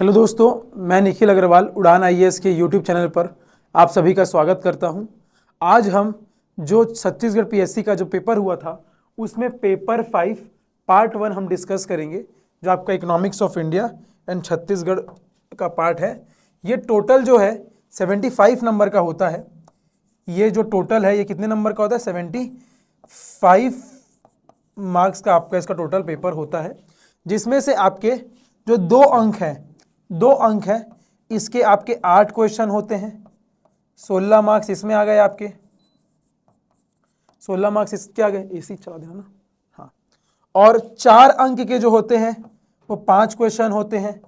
Hello दोस्तों, मैं निखिल अग्रवाल उड़ान आईएएस के यूट्यूब चैनल पर आप सभी का स्वागत करता हूं। आज हम जो छत्तीसगढ़ पीएससी का जो पेपर हुआ था उसमें पेपर 5 पार्ट 1 हम डिस्कस करेंगे, जो आपका economics of India and Chhattisgarh का पार्ट है। ये टोटल जो है 75 नंबर का होता है। ये जो टोटल है ये कितने नंबर का होता है? 75 मार्क्स का आपका इसका टोटल पेपर होता है, जिसमें से आपके जो 2 अंक है इसके आपके 8 क्वेश्चन होते हैं। 16 मार्क्स इसमें आ गए आपके, 16 मार्क्स इसके आ गए। एसी चला देना ना, हाँ। और 4 अंक के जो होते हैं वो 5 क्वेश्चन होते हैं।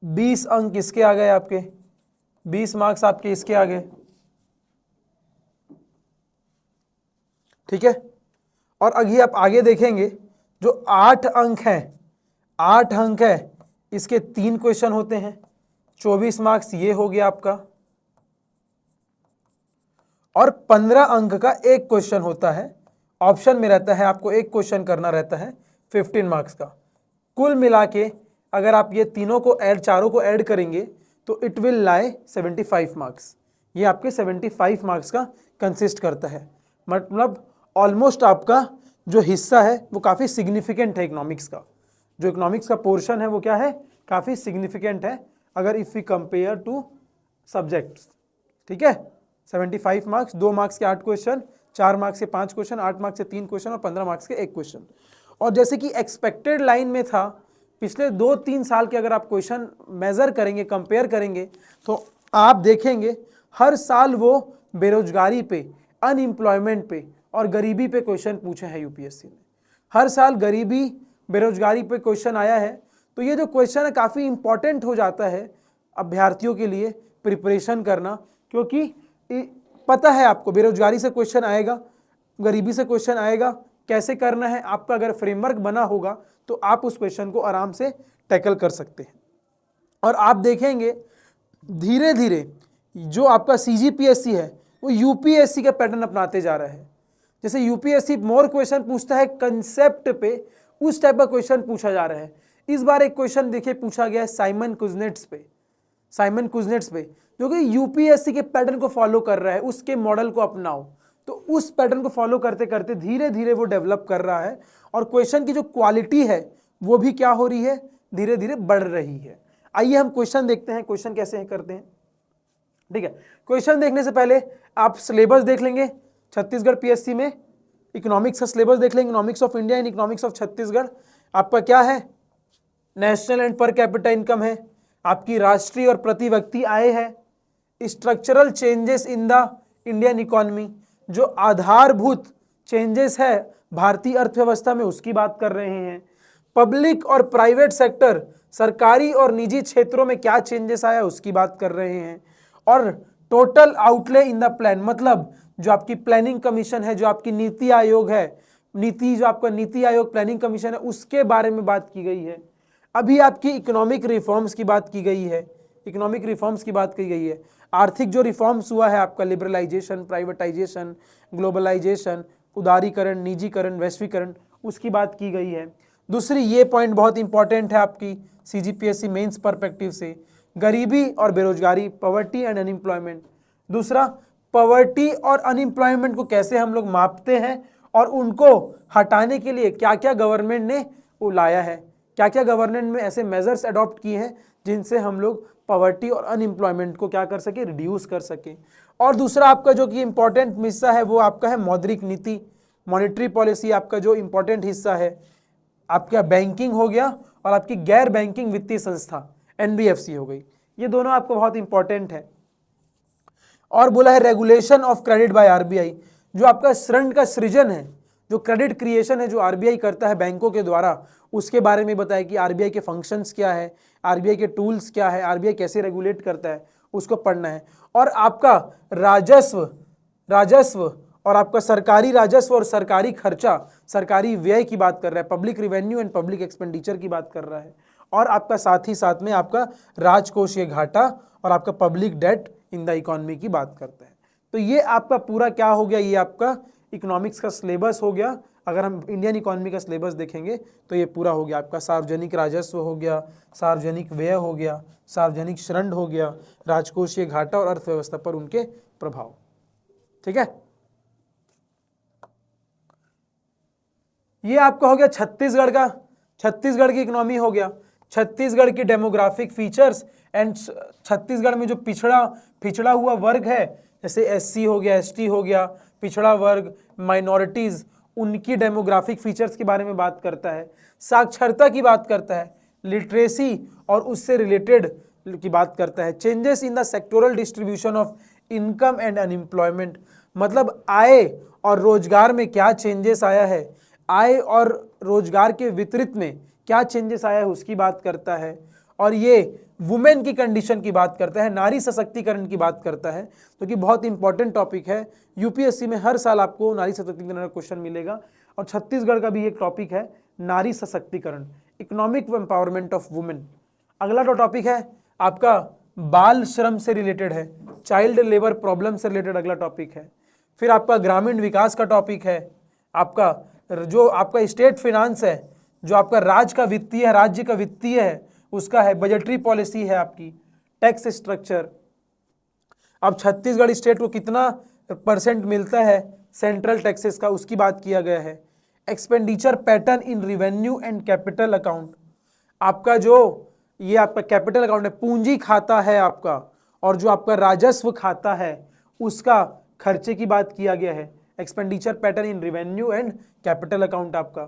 20 अंक इसके आ गए आपके, 20 मार्क्स आपके इसके आ गए, ठीक है। और अभी आप आगे देखेंगे जो 8 अंक है, 8 अंक है इसके 3 क्वेश्चन होते हैं। 24 मार्क्स ये हो गया आपका। और 15 अंक का 1 क्वेश्चन होता है। ऑप्शन में रहता है आपको 1 क्वेश्चन करना रहता है 15 मार्क्स का। कुल मिला के अगर आप ये तीनों को चारों को ऐड करेंगे तो इट विल लाई 75 मार्क्स। ये आपके 75 मार्क्स का कंसिस्ट करता है। मतलब ऑलमोस्ट आपका जो हिस्सा है वो काफ़ी सिग्निफिकेंट है। इकोनॉमिक्स का जो इकोनॉमिक्स का पोर्शन है वो क्या है? काफ़ी सिग्निफिकेंट है अगर if we compare to subjects, ठीक है। 75 मार्क्स, 2 मार्क्स के 8 क्वेश्चन, 4 मार्क्स के 5 क्वेश्चन, 8 मार्क्स के 3 क्वेश्चन और 15 मार्क्स के 1 क्वेश्चन। और जैसे कि एक्सपेक्टेड लाइन में था, पिछले 2-3 साल के अगर आप क्वेश्चन मेजर करेंगे, कंपेयर करेंगे, तो आप देखेंगे हर साल वो बेरोजगारी पे, अनएम्प्लॉयमेंट पे और गरीबी पे क्वेश्चन पूछे हैं यूपीएससी ने। हर साल गरीबी बेरोजगारी पे क्वेश्चन आया है। तो ये जो क्वेश्चन है काफ़ी इंपॉर्टेंट हो जाता है अभ्यर्थियों के लिए प्रिपरेशन करना, क्योंकि पता है आपको बेरोजगारी से क्वेश्चन आएगा, गरीबी से क्वेश्चन आएगा, कैसे करना है आपका अगर फ्रेमवर्क बना होगा तो आप उस क्वेश्चन को आराम से टैकल कर सकते हैं। और आप देखेंगे धीरे धीरे जो आपका सीजीपीएससी है वो यूपीएससी का पैटर्न अपनाते जा रहा है। जैसे यूपीएससी मोर क्वेश्चन पूछता है कंसेप्ट पे, उस टाइप का क्वेश्चन पूछा जा रहा है। इस बार एक क्वेश्चन देखिए पूछा गया है साइमन कुजनेट्स पे, साइमन कुजनेट्स पे, जो कि यूपीएससी के पैटर्न को फॉलो कर रहा है। उसके मॉडल को अपनाओ, तो उस पैटर्न को फॉलो करते करते धीरे धीरे वो डेवलप कर रहा है और क्वेश्चन की जो क्वालिटी है वो भी क्या हो रही है? धीरे धीरे बढ़ रही है। आइए हम क्वेश्चन देखते हैं, क्वेश्चन कैसे करते हैं, ठीक है। क्वेश्चन देखने से पहले आप सिलेबस देख लेंगे छत्तीसगढ़ पीएससी में, इकोनॉमिक्स का सिलेबस देख लेंगे, economics of India and economics of Chhattisgarh. आपका क्या है? National and per capita income है, आपकी राष्ट्रीय और प्रति व्यक्ति आय है, structural changes in the Indian economy, जो आधारभूत चेंजेस है भारतीय अर्थव्यवस्था में उसकी बात कर रहे हैं। पब्लिक और प्राइवेट सेक्टर, सरकारी और निजी क्षेत्रों में क्या चेंजेस आया उसकी बात कर रहे हैं। और total outlay in the plan, मतलब जो आपकी प्लानिंग कमीशन है, जो आपकी नीति आयोग है, जो आपका नीति आयोग प्लानिंग कमीशन है, उसके बारे में बात की गई है। अभी आपकी इकोनॉमिक रिफॉर्म्स की बात की गई है, इकोनॉमिक रिफॉर्म्स की बात की गई है। आर्थिक जो रिफॉर्म्स हुआ है आपका, लिबरलाइजेशन, प्राइवेटाइजेशन, ग्लोबलाइजेशन, उदारीकरण, निजीकरण, वैश्वीकरण, उसकी बात की गई है। दूसरी ये पॉइंट बहुत इंपॉर्टेंट है आपकी सीजीपीएससी मेंस पर्सपेक्टिव से, गरीबी और बेरोजगारी, पॉवर्टी एंड अनएम्प्लॉयमेंट। दूसरा, पॉवर्टी और अनएम्प्लॉयमेंट को कैसे हम लोग मापते हैं और उनको हटाने के लिए क्या क्या गवर्नमेंट ने वो लाया है, क्या क्या गवर्नमेंट में ऐसे मेजर्स अडॉप्ट किए हैं जिनसे हम लोग पॉवर्टी और अनएम्प्लॉयमेंट को क्या कर सके? रिड्यूस कर सके। और दूसरा आपका जो कि इंपॉर्टेंट हिस्सा है वो आपका है मौद्रिक नीति, मॉनेटरी पॉलिसी। आपका जो इंपॉर्टेंट हिस्सा है आपका बैंकिंग हो गया और आपकी गैर बैंकिंग वित्तीय संस्था एनबीएफसी हो गई। ये दोनों आपको बहुत इंपॉर्टेंट है। और बोला है regulation of credit by RBI, जो आपका ऋण का सृजन है, जो क्रेडिट क्रिएशन है जो आरबीआई करता है बैंकों के द्वारा, उसके बारे में बताया कि आरबीआई के फंक्शंस क्या है, आरबीआई के टूल्स क्या है, आरबीआई कैसे रेगुलेट करता है, उसको पढ़ना है। और आपका राजस्व और आपका सरकारी राजस्व और सरकारी खर्चा, सरकारी व्यय की बात कर रहा है, public revenue and public expenditure की बात कर रहा है। और आपका साथ ही साथ में आपका राजकोषीय घाटा और आपका public debt in the economy की बात करता है। तो ये आपका पूरा क्या हो गया? ये आपका इकोनॉमिक्स का सिलेबस हो गया। अगर हम इंडियन इकोनॉमी का सिलेबस देखेंगे तो ये पूरा हो गया आपका। सार्वजनिक राजस्व हो गया, सार्वजनिक व्यय हो गया, सार्वजनिक ऋण हो गया, राजकोषीय घाटा और अर्थव्यवस्था पर उनके प्रभाव। ठीक है, ये आपका हो गया छत्तीसगढ़ का, छत्तीसगढ़ की इकोनॉमी हो गया, छत्तीसगढ़ की डेमोग्राफिक फीचर्स एंड छत्तीसगढ़ में जो पिछड़ा हुआ वर्ग है, जैसे एससी हो गया, एसटी हो गया, पिछड़ा वर्ग, माइनॉरिटीज, उनकी डेमोग्राफिक फीचर्स के बारे में बात करता है। साक्षरता की बात करता है, लिटरेसी और उससे रिलेटेड की बात करता है। Changes in the sectoral distribution of income and unemployment, मतलब आय और रोजगार में क्या चेंजेस आया है, आय और रोजगार के वितरित में क्या चेंजेस आया है उसकी बात करता है। और ये वुमेन की कंडीशन की बात करता है, नारी सशक्तिकरण की बात करता है, तो कि बहुत इंपॉर्टेंट टॉपिक है। यूपीएससी में हर साल आपको नारी सशक्तिकरण का क्वेश्चन मिलेगा। और छत्तीसगढ़ का भी एक टॉपिक है नारी सशक्तिकरण, इकोनॉमिक एम्पावरमेंट ऑफ वुमेन। अगला जो टॉपिक है आपका बाल श्रम से रिलेटेड है, चाइल्ड लेबर प्रॉब्लम से रिलेटेड अगला टॉपिक है। फिर आपका ग्रामीण विकास का टॉपिक है, आपका जो आपका स्टेट फिनांस है, जो आपका राज्य का वित्तीय है उसका है, बजटरी पॉलिसी है आपकी, टैक्स स्ट्रक्चर। अब छत्तीसगढ़ स्टेट को कितना % मिलता है सेंट्रल टैक्सेस का, उसकी बात किया गया है। Expenditure pattern in revenue and capital account, आपका जो ये आपका कैपिटल अकाउंट है, पूंजी खाता है आपका, और जो आपका राजस्व खाता है उसका खर्चे की बात किया गया है। Expenditure pattern in revenue and capital account आपका।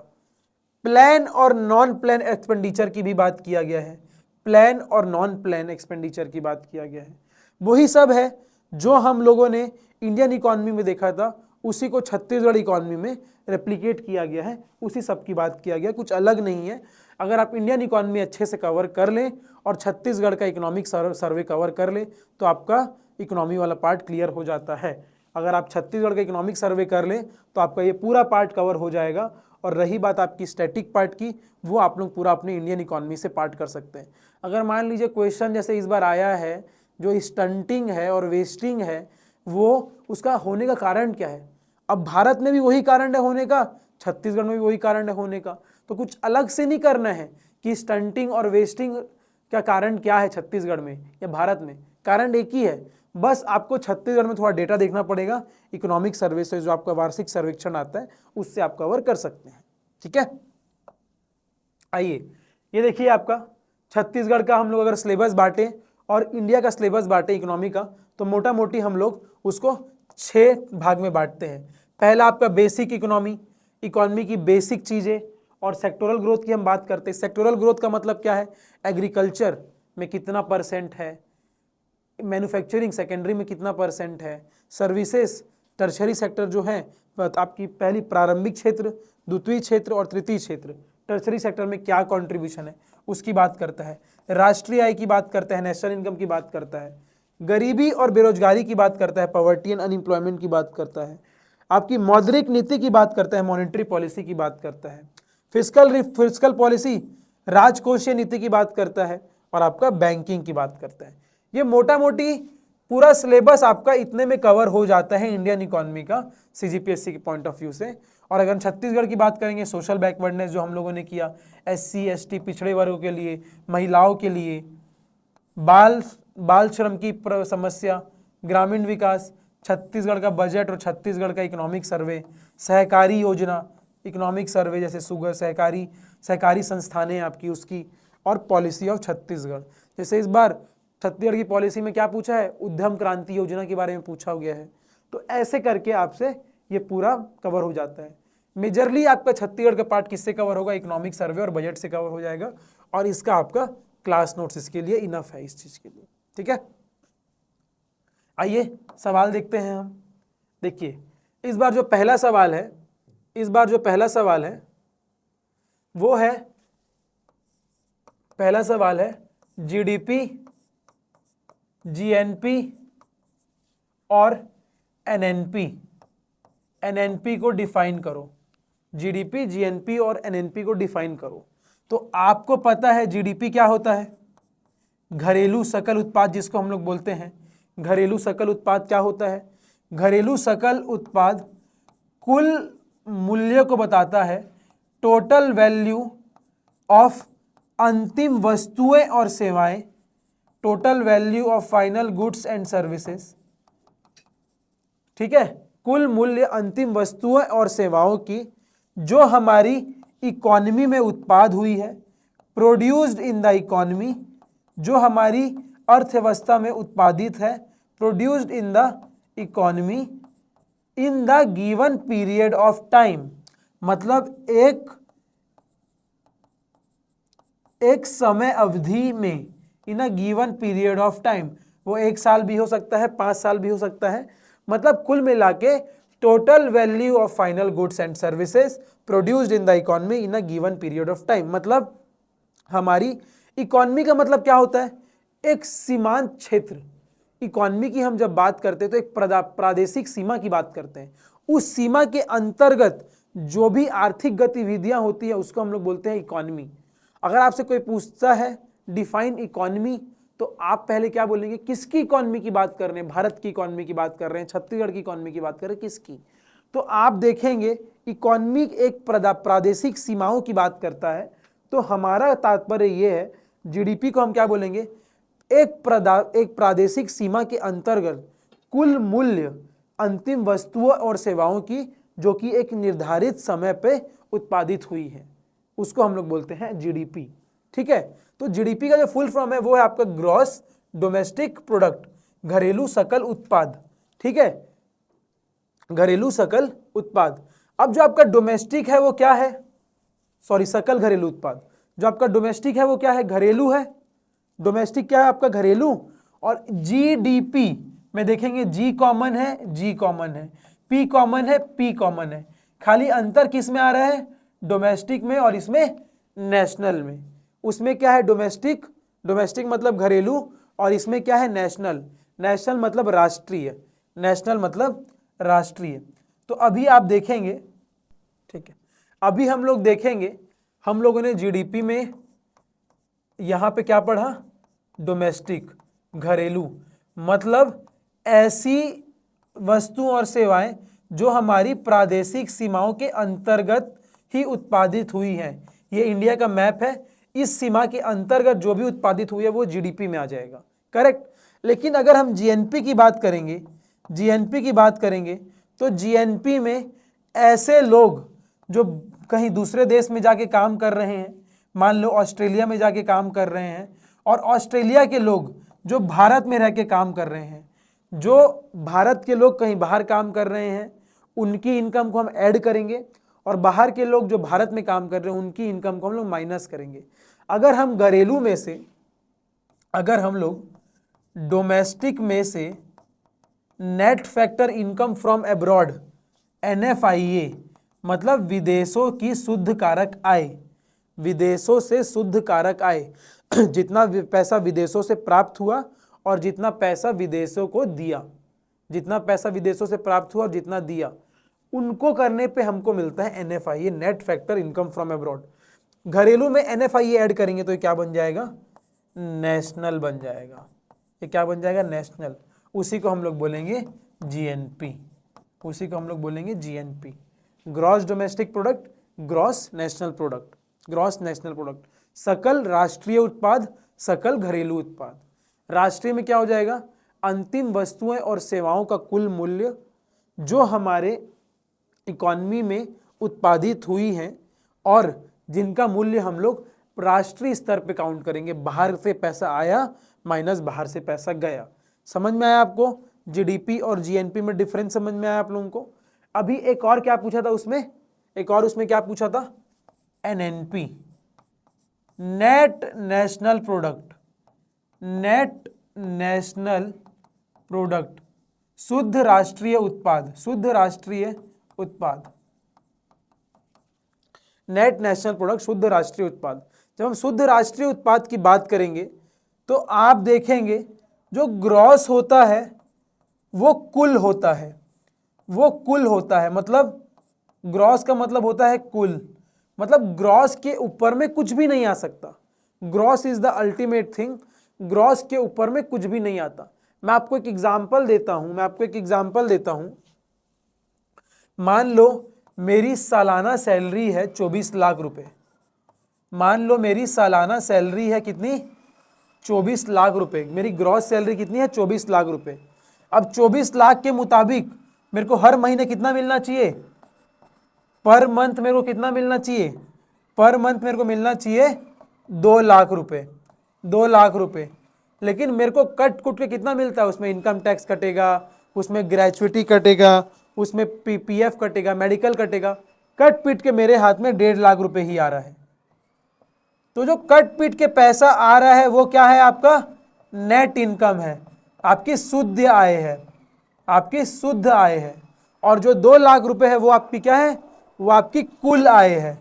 प्लान और नॉन प्लान एक्सपेंडिचर की भी बात किया गया है, प्लान और नॉन प्लान एक्सपेंडिचर की बात किया गया है। वही सब है जो हम लोगों ने इंडियन इकोनॉमी में देखा था, उसी को छत्तीसगढ़ इकोनॉमी में रेप्लिकेट किया गया है, उसी सब की बात किया गया, कुछ अलग नहीं है। अगर आप इंडियन इकोनॉमी अच्छे से कवर कर लें और छत्तीसगढ़ का इकोनॉमिक सर्वे कवर कर लें तो आपका इकोनॉमी वाला पार्ट क्लियर हो जाता है। अगर आप छत्तीसगढ़ का इकोनॉमिक सर्वे कर लें तो आपका ये पूरा पार्ट कवर हो जाएगा। और रही बात आपकी स्टैटिक पार्ट की, वो आप लोग पूरा अपने इंडियन इकोनॉमी से पार्ट कर सकते हैं। अगर मान लीजिए क्वेश्चन जैसे इस बार आया है, जो स्टंटिंग है और वेस्टिंग है, वो उसका होने का कारण क्या है। अब भारत में भी वही कारण है होने का, छत्तीसगढ़ में भी वही कारण है होने का, तो कुछ अलग से नहीं करना है कि स्टंटिंग और वेस्टिंग का कारण क्या है छत्तीसगढ़ में या भारत में, कारण एक ही है। बस आपको छत्तीसगढ़ में थोड़ा डेटा देखना पड़ेगा, इकोनॉमिक सर्वे से जो आपका वार्षिक सर्वेक्षण आता है उससे आप कवर कर सकते हैं। ठीक है, आइए ये देखिए आपका छत्तीसगढ़ का हम लोग अगर सिलेबस बांटे और इंडिया का सिलेबस बांटे इकोनॉमी का, तो मोटा मोटी हम लोग उसको 6 भाग में बांटते हैं। पहला आपका बेसिक इकोनॉमी, इकोनॉमी की बेसिक चीजें और सेक्टोरल ग्रोथ की हम बात करते हैं। सेक्टोरल ग्रोथ का मतलब क्या है, एग्रीकल्चर में कितना % है, मैन्युफैक्चरिंग सेकेंडरी में कितना % है, सर्विसेज टर्शरी सेक्टर जो है आपकी पहली प्रारंभिक क्षेत्र, द्वितीय क्षेत्र और तृतीय क्षेत्र, टर्शरी सेक्टर में क्या कंट्रीब्यूशन है उसकी बात करता है। राष्ट्रीय आय की बात करता है, नेशनल इनकम की बात करता है, गरीबी और बेरोजगारी की बात करता है, पॉवर्टी एंड अनएम्प्लॉयमेंट की बात करता है, आपकी मौद्रिक नीति की बात करता है, मॉनेटरी पॉलिसी की बात करता है, फिस्कल पॉलिसी राजकोषीय नीति की बात करता है, और आपका बैंकिंग की बात करता है। ये मोटा मोटी पूरा सिलेबस आपका इतने में कवर हो जाता है इंडियन इकोनॉमी का सीजीपीएससी के पॉइंट ऑफ व्यू से। और अगर छत्तीसगढ़ की बात करेंगे, सोशल बैकवर्डनेस जो हम लोगों ने किया, एससी एसटी पिछड़े वर्गों के लिए, महिलाओं के लिए, बाल श्रम की समस्या, ग्रामीण विकास, छत्तीसगढ़ का बजट और छत्तीसगढ़ का इकोनॉमिक सर्वे, सहकारी योजना इकोनॉमिक सर्वे जैसे सुगर सहकारी संस्थानें आपकी उसकी, और पॉलिसी ऑफ छत्तीसगढ़। जैसे इस बार छत्तीसगढ़ की पॉलिसी में क्या पूछा है, उद्यम क्रांति योजना के बारे में पूछा गया है। तो ऐसे करके आपसे ये पूरा कवर हो जाता है। मेजरली आपका छत्तीसगढ़ का पार्ट किससे कवर होगा, इकोनॉमिक सर्वे और बजट से कवर हो जाएगा, और इसका आपका क्लास नोट्स इसके लिए इनफ है इस चीज के लिए। ठीक है, आइए सवाल देखते हैं हम। देखिए इस बार जो पहला सवाल है वो है, पहला सवाल है जीडीपी, जीएनपी और एनएनपी को डिफाइन करो। जीडीपी, जीएनपी और एनएनपी को डिफाइन करो। तो आपको पता है जीडीपी क्या होता है, घरेलू सकल उत्पाद जिसको हम लोग बोलते हैं। घरेलू सकल उत्पाद क्या होता है, घरेलू सकल उत्पाद कुल मूल्य को बताता है, टोटल वैल्यू ऑफ अंतिम वस्तुएं और सेवाएं, total value of final goods and services. ठीक है, कुल मूल्य अंतिम वस्तुएं और सेवाओं की जो हमारी इकॉनमी में उत्पाद हुई है, प्रोड्यूस्ड इन द इकॉनमी, जो हमारी अर्थव्यवस्था में उत्पादित है, produced in the economy in the given period of time, मतलब एक समय अवधि में, in a given period of time, वो 1 साल भी हो सकता है, 5 साल भी हो सकता है, मतलब कुल मिला के total value of final goods and services produced in the economy in a given period of time. मतलब हमारी इकॉनमी का मतलब क्या होता है, एक सीमांत क्षेत्र। इकॉनमी की हम जब बात करते हैं तो एक प्रादेशिक सीमा की बात करते हैं, उस सीमा के अंतर्गत जो भी आर्थिक गतिविधियां होती है उसको हम लोग बोलते हैं इकॉनमी। अगर आपसे कोई पूछता है डिफाइन इकॉनमी, तो आप पहले क्या बोलेंगे, किसकी इकॉनमी की बात कर रहे हैं, भारत की इकॉनमी की बात कर रहे हैं, छत्तीसगढ़ की इकॉनमी की बात कर रहे हैं, किसकी? तो आप देखेंगे इकॉनमी एक प्रादेशिक सीमाओं की बात करता है। तो हमारा तात्पर्य यह है, जीडीपी को हम क्या बोलेंगे, एक प्रादेशिक सीमा के अंतर्गत कुल मूल्य अंतिम वस्तुओं और सेवाओं की जो कि एक निर्धारित समय पे उत्पादित हुई है, उसको हम लोग बोलते हैं जीडीपी। ठीक है, तो जीडीपी का जो फुल फॉर्म है वो है आपका ग्रॉस डोमेस्टिक प्रोडक्ट, घरेलू सकल उत्पाद। ठीक है, घरेलू सकल उत्पाद। अब जो आपका डोमेस्टिक है वो क्या है, सॉरी सकल घरेलू उत्पाद, जो आपका डोमेस्टिक है वो क्या है, घरेलू है। डोमेस्टिक क्या है आपका, घरेलू। और जीडीपी में देखेंगे जी कॉमन है, जी कॉमन है, पी कॉमन है, पी कॉमन है, खाली अंतर किस में आ रहा है, डोमेस्टिक में और इसमें नेशनल में। उसमें क्या है डोमेस्टिक, डोमेस्टिक मतलब घरेलू, और इसमें क्या है नेशनल, नेशनल मतलब राष्ट्रीय, नेशनल मतलब राष्ट्रीय। तो अभी आप देखेंगे, ठीक है, अभी हम लोग देखेंगे, हम लोगों ने जीडीपी में यहां पे क्या पढ़ा, डोमेस्टिक घरेलू, मतलब ऐसी वस्तु और सेवाएं जो हमारी प्रादेशिक सीमाओं के अंतर्गत ही उत्पादित हुई हैं। ये इंडिया का मैप है, इस सीमा के अंतर्गत जो भी उत्पादित हुई है वो जीडीपी में आ जाएगा, करेक्ट। लेकिन अगर हम जीएनपी की बात करेंगे, जीएनपी की बात करेंगे तो जीएनपी में ऐसे लोग जो कहीं दूसरे देश में जाके काम कर रहे हैं, मान लो ऑस्ट्रेलिया में जाके काम कर रहे हैं, और ऑस्ट्रेलिया के लोग जो भारत में रह के काम कर रहे हैं, जो भारत के लोग कहीं बाहर काम कर रहे हैं, उनकी इनकम को हम ऐड करेंगे, और बाहर के लोग जो भारत में काम कर रहे हैं उनकी इनकम को हम लोग माइनस करेंगे। अगर हम घरेलू में से, अगर हम लोग डोमेस्टिक में से net factor income from abroad, NFIA मतलब विदेशों की शुद्ध कारक आय, विदेशों से शुद्ध कारक आय, जितना पैसा विदेशों से प्राप्त हुआ और जितना पैसा विदेशों को दिया, जितना पैसा विदेशों से प्राप्त हुआ और जितना दिया, उनको करने पे हमको मिलता है NFIA, net factor income from abroad. घरेलू में NFIA ऐड करेंगे तो ये क्या बन जाएगा, नेशनल बन जाएगा। ये क्या बन जाएगा, नेशनल। उसी को हम लोग बोलेंगे जीएनपी, उसी को हम लोग बोलेंगे GNP, gross domestic product, gross national product, gross national product. सकल राष्ट्रीय उत्पाद, सकल घरेलू उत्पाद। राष्ट्रीय में क्या हो जाएगा, अंतिम वस्तुएं और सेवाओं का कुल मूल्य जो हमारे इकॉनमी में उत्पादित हुई हैं और जिनका मूल्य हम लोग राष्ट्रीय स्तर पे काउंट करेंगे, बाहर से पैसा आया माइनस बाहर से पैसा गया। समझ में आया आपको, जीडीपी और जीएनपी में डिफरेंस समझ में आया आप लोगों को। अभी एक और क्या पूछा था उसमें, एक और उसमें क्या पूछा था, NNP, net national product, net national product, शुद्ध राष्ट्रीय उत्पाद, शुद्ध राष्ट्रीय उत्पाद, नेट नेशनल प्रोडक्ट, शुद्ध राष्ट्रीय उत्पाद। जब हम शुद्ध राष्ट्रीय उत्पाद की बात करेंगे तो आप देखेंगे जो ग्रॉस होता है वो कुल होता है, वो कुल होता है, मतलब ग्रॉस का मतलब होता है कुल, मतलब ग्रॉस के ऊपर में कुछ भी नहीं आ सकता। Gross is the ultimate thing, gross के ऊपर में कुछ भी नहीं आता। मैं आपको एक एग्जांपल देता हूं, मैं आपको एक एग्जांपल देता हूं। मान लो मेरी सालाना सैलरी है 24 लाख रुपए। मान लो मेरी सालाना सैलरी है कितनी, 24 लाख रुपए। मेरी ग्रॉस सैलरी कितनी है, 24 लाख रुपए। अब 24 लाख के मुताबिक मेरे को हर महीने कितना मिलना चाहिए, पर मंथ मेरे को कितना मिलना चाहिए, पर मंथ मेरे को मिलना चाहिए 2 लाख रुपए, 2 लाख रुपए। लेकिन मेरे को कट कुट के कितना मिलता है, उसमें इनकम टैक्स कटेगा, उसमें ग्रेचुइटी कटेगा, उसमें पीएफ कटेगा, मेडिकल कटेगा, कट पीट के मेरे हाथ में 1.5 लाख रुपए ही आ रहा है। तो जो कट पीट के पैसा आ रहा है वो क्या है, आपका नेट इनकम है, आपकी शुद्ध आय है, आपकी शुद्ध आय है। और जो 2 लाख रुपए है वो आपकी क्या है, वो आपकी कुल आय है,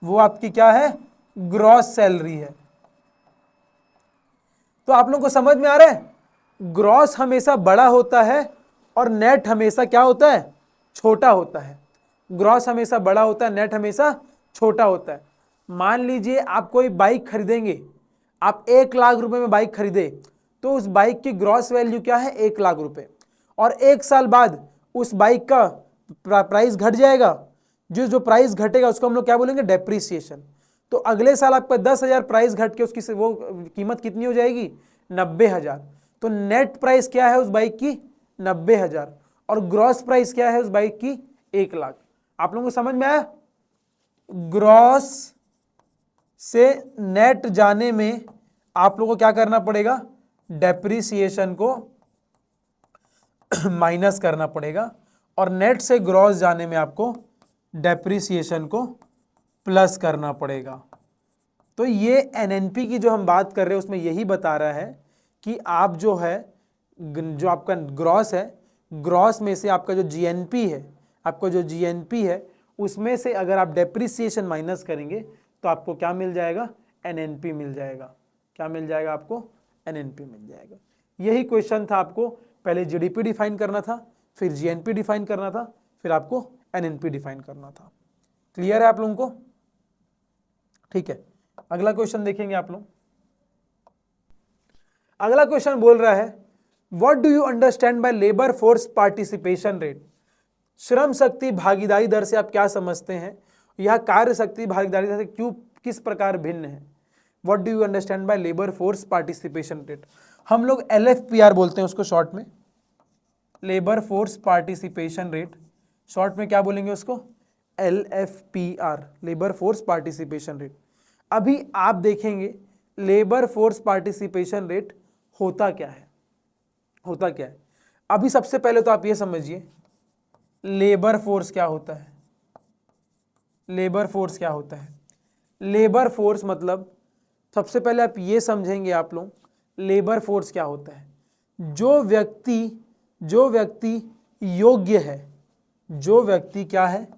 वो आपकी क्या है, ग्रॉस सैलरी है। तो आप लोगों को समझ में आ रहा है, ग्रॉस हमेशा बड़ा होता है और नेट हमेशा क्या होता है, छोटा होता है। ग्रॉस हमेशा बड़ा होता है, नेट हमेशा छोटा होता है। मान लीजिए आप कोई बाइक खरीदेंगे, आप 1 लाख रुपए में बाइक खरीदे, तो उस बाइक की ग्रॉस वैल्यू क्या है, 1 लाख रुपए। और 1 साल बाद उस बाइक का प्राइस घट जाएगा, जो प्राइस घटेगा उसको हम लोग क्या बोलेंगे, डेप्रिसिएशन। तो अगले साल आपका 10,000 प्राइस घट के उसकी वो कीमत कितनी हो जाएगी, 90,000। तो नेट प्राइस क्या है उस बाइक की, 90,000, और ग्रॉस प्राइस क्या है उस बाइक की, 1 लाख। आप लोगों को समझ में आया, ग्रॉस से नेट जाने में आप लोगों को क्या करना पड़ेगा, डेप्रिसिएशन को माइनस करना पड़ेगा, और नेट से ग्रॉस जाने में आपको डेप्रिसिएशन को प्लस करना पड़ेगा। तो ये एनएनपी की जो हम बात कर रहे हैं उसमें यही बता रहा है कि आप जो है, जो आपका ग्रॉस है, ग्रॉस में से आपका जो जीएनपी है, आपका जो जीएनपी है उसमें से अगर आप डेप्रिसिएशन माइनस करेंगे तो आपको क्या मिल जाएगा, एनएनपी मिल जाएगा। क्या मिल जाएगा आपको, एनएनपी मिल जाएगा। यही क्वेश्चन था, आपको पहले जीडीपी डिफाइन करना था, फिर जीएनपी डिफाइन करना था, फिर आपको एनएनपी डिफाइन करना था। क्लियर है आप लोगों को, ठीक है। अगला क्वेश्चन देखेंगे आप लोग। अगला क्वेश्चन बोल रहा है, what do you understand by labour force participation rate. Shram Shakti भागीदारी दर से आप क्या समझते हैं, यह कार्य शक्ति भागीदारी दर से क्यों, किस प्रकार भिन्न है। What do you understand by labour force participation rate. हम लोग LFPR बोलते हैं उसको शॉर्ट में, labour force participation rate. Short में क्या बोलेंगे उसको, LFPR, labour force participation rate. अभी आप देखेंगे लेबर फोर्स पार्टिसिपेशन रेट होता क्या है, होता क्या है। अभी सबसे पहले तो आप ये समझिए लेबर फोर्स क्या होता है। लेबर फोर्स क्या होता है, लेबर फोर्स मतलब सबसे पहले आप ये समझेंगे आप लोग, लेबर फोर्स क्या होता है, जो व्यक्ति योग्य है, जो व्यक्ति क्या है,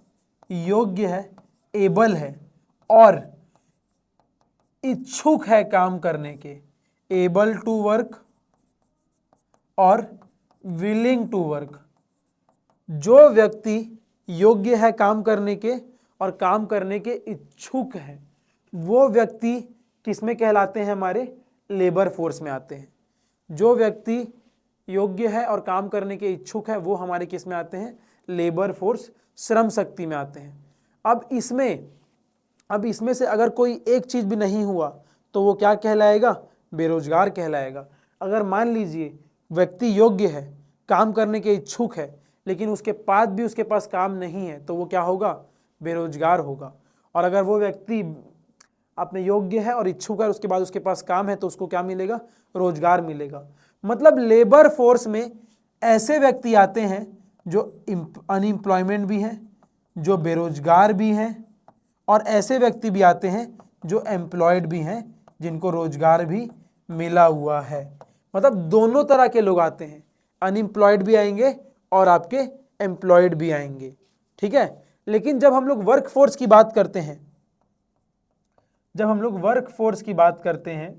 योग्य है, एबल है और इच्छुक है काम करने के, एबल टू वर्क और विलिंग टू वर्क। जो व्यक्ति योग्य है काम करने के और काम करने के इच्छुक है, वो व्यक्ति किसमें कहलाते हैं, हमारे लेबर फोर्स में आते हैं। जो व्यक्ति योग्य है और काम करने के इच्छुक है वो हमारे किस में आते हैं, लेबर फोर्स, श्रम शक्ति में आते हैं। अब इसमें से अगर कोई एक चीज भी नहीं हुआ तो वो क्या कहलाएगा, बेरोजगार कहलाएगा। अगर मान लीजिए व्यक्ति योग्य है, काम करने के इच्छुक है, लेकिन उसके बाद भी उसके पास काम नहीं है तो वो क्या होगा, बेरोजगार होगा। और अगर वो व्यक्ति अपने योग्य है और इच्छुक है, उसके बाद उसके पास काम है तो उसको क्या मिलेगा, रोजगार मिलेगा। मतलब लेबर फोर्स में ऐसे व्यक्ति आते हैं जो अनएम्प्लॉयमेंट भी हैं, जो बेरोजगार भी हैं, और ऐसे व्यक्ति भी आते हैं जो एम्प्लॉयड भी हैं, जिनको रोजगार भी मिला हुआ है। मतलब दोनों तरह के लोग आते हैं, अनएम्प्लॉयड भी आएंगे और आपके एम्प्लॉयड भी आएंगे, ठीक है। लेकिन जब हम लोग वर्क फोर्स की बात करते हैं, जब हम लोग वर्क फोर्स की बात करते हैं,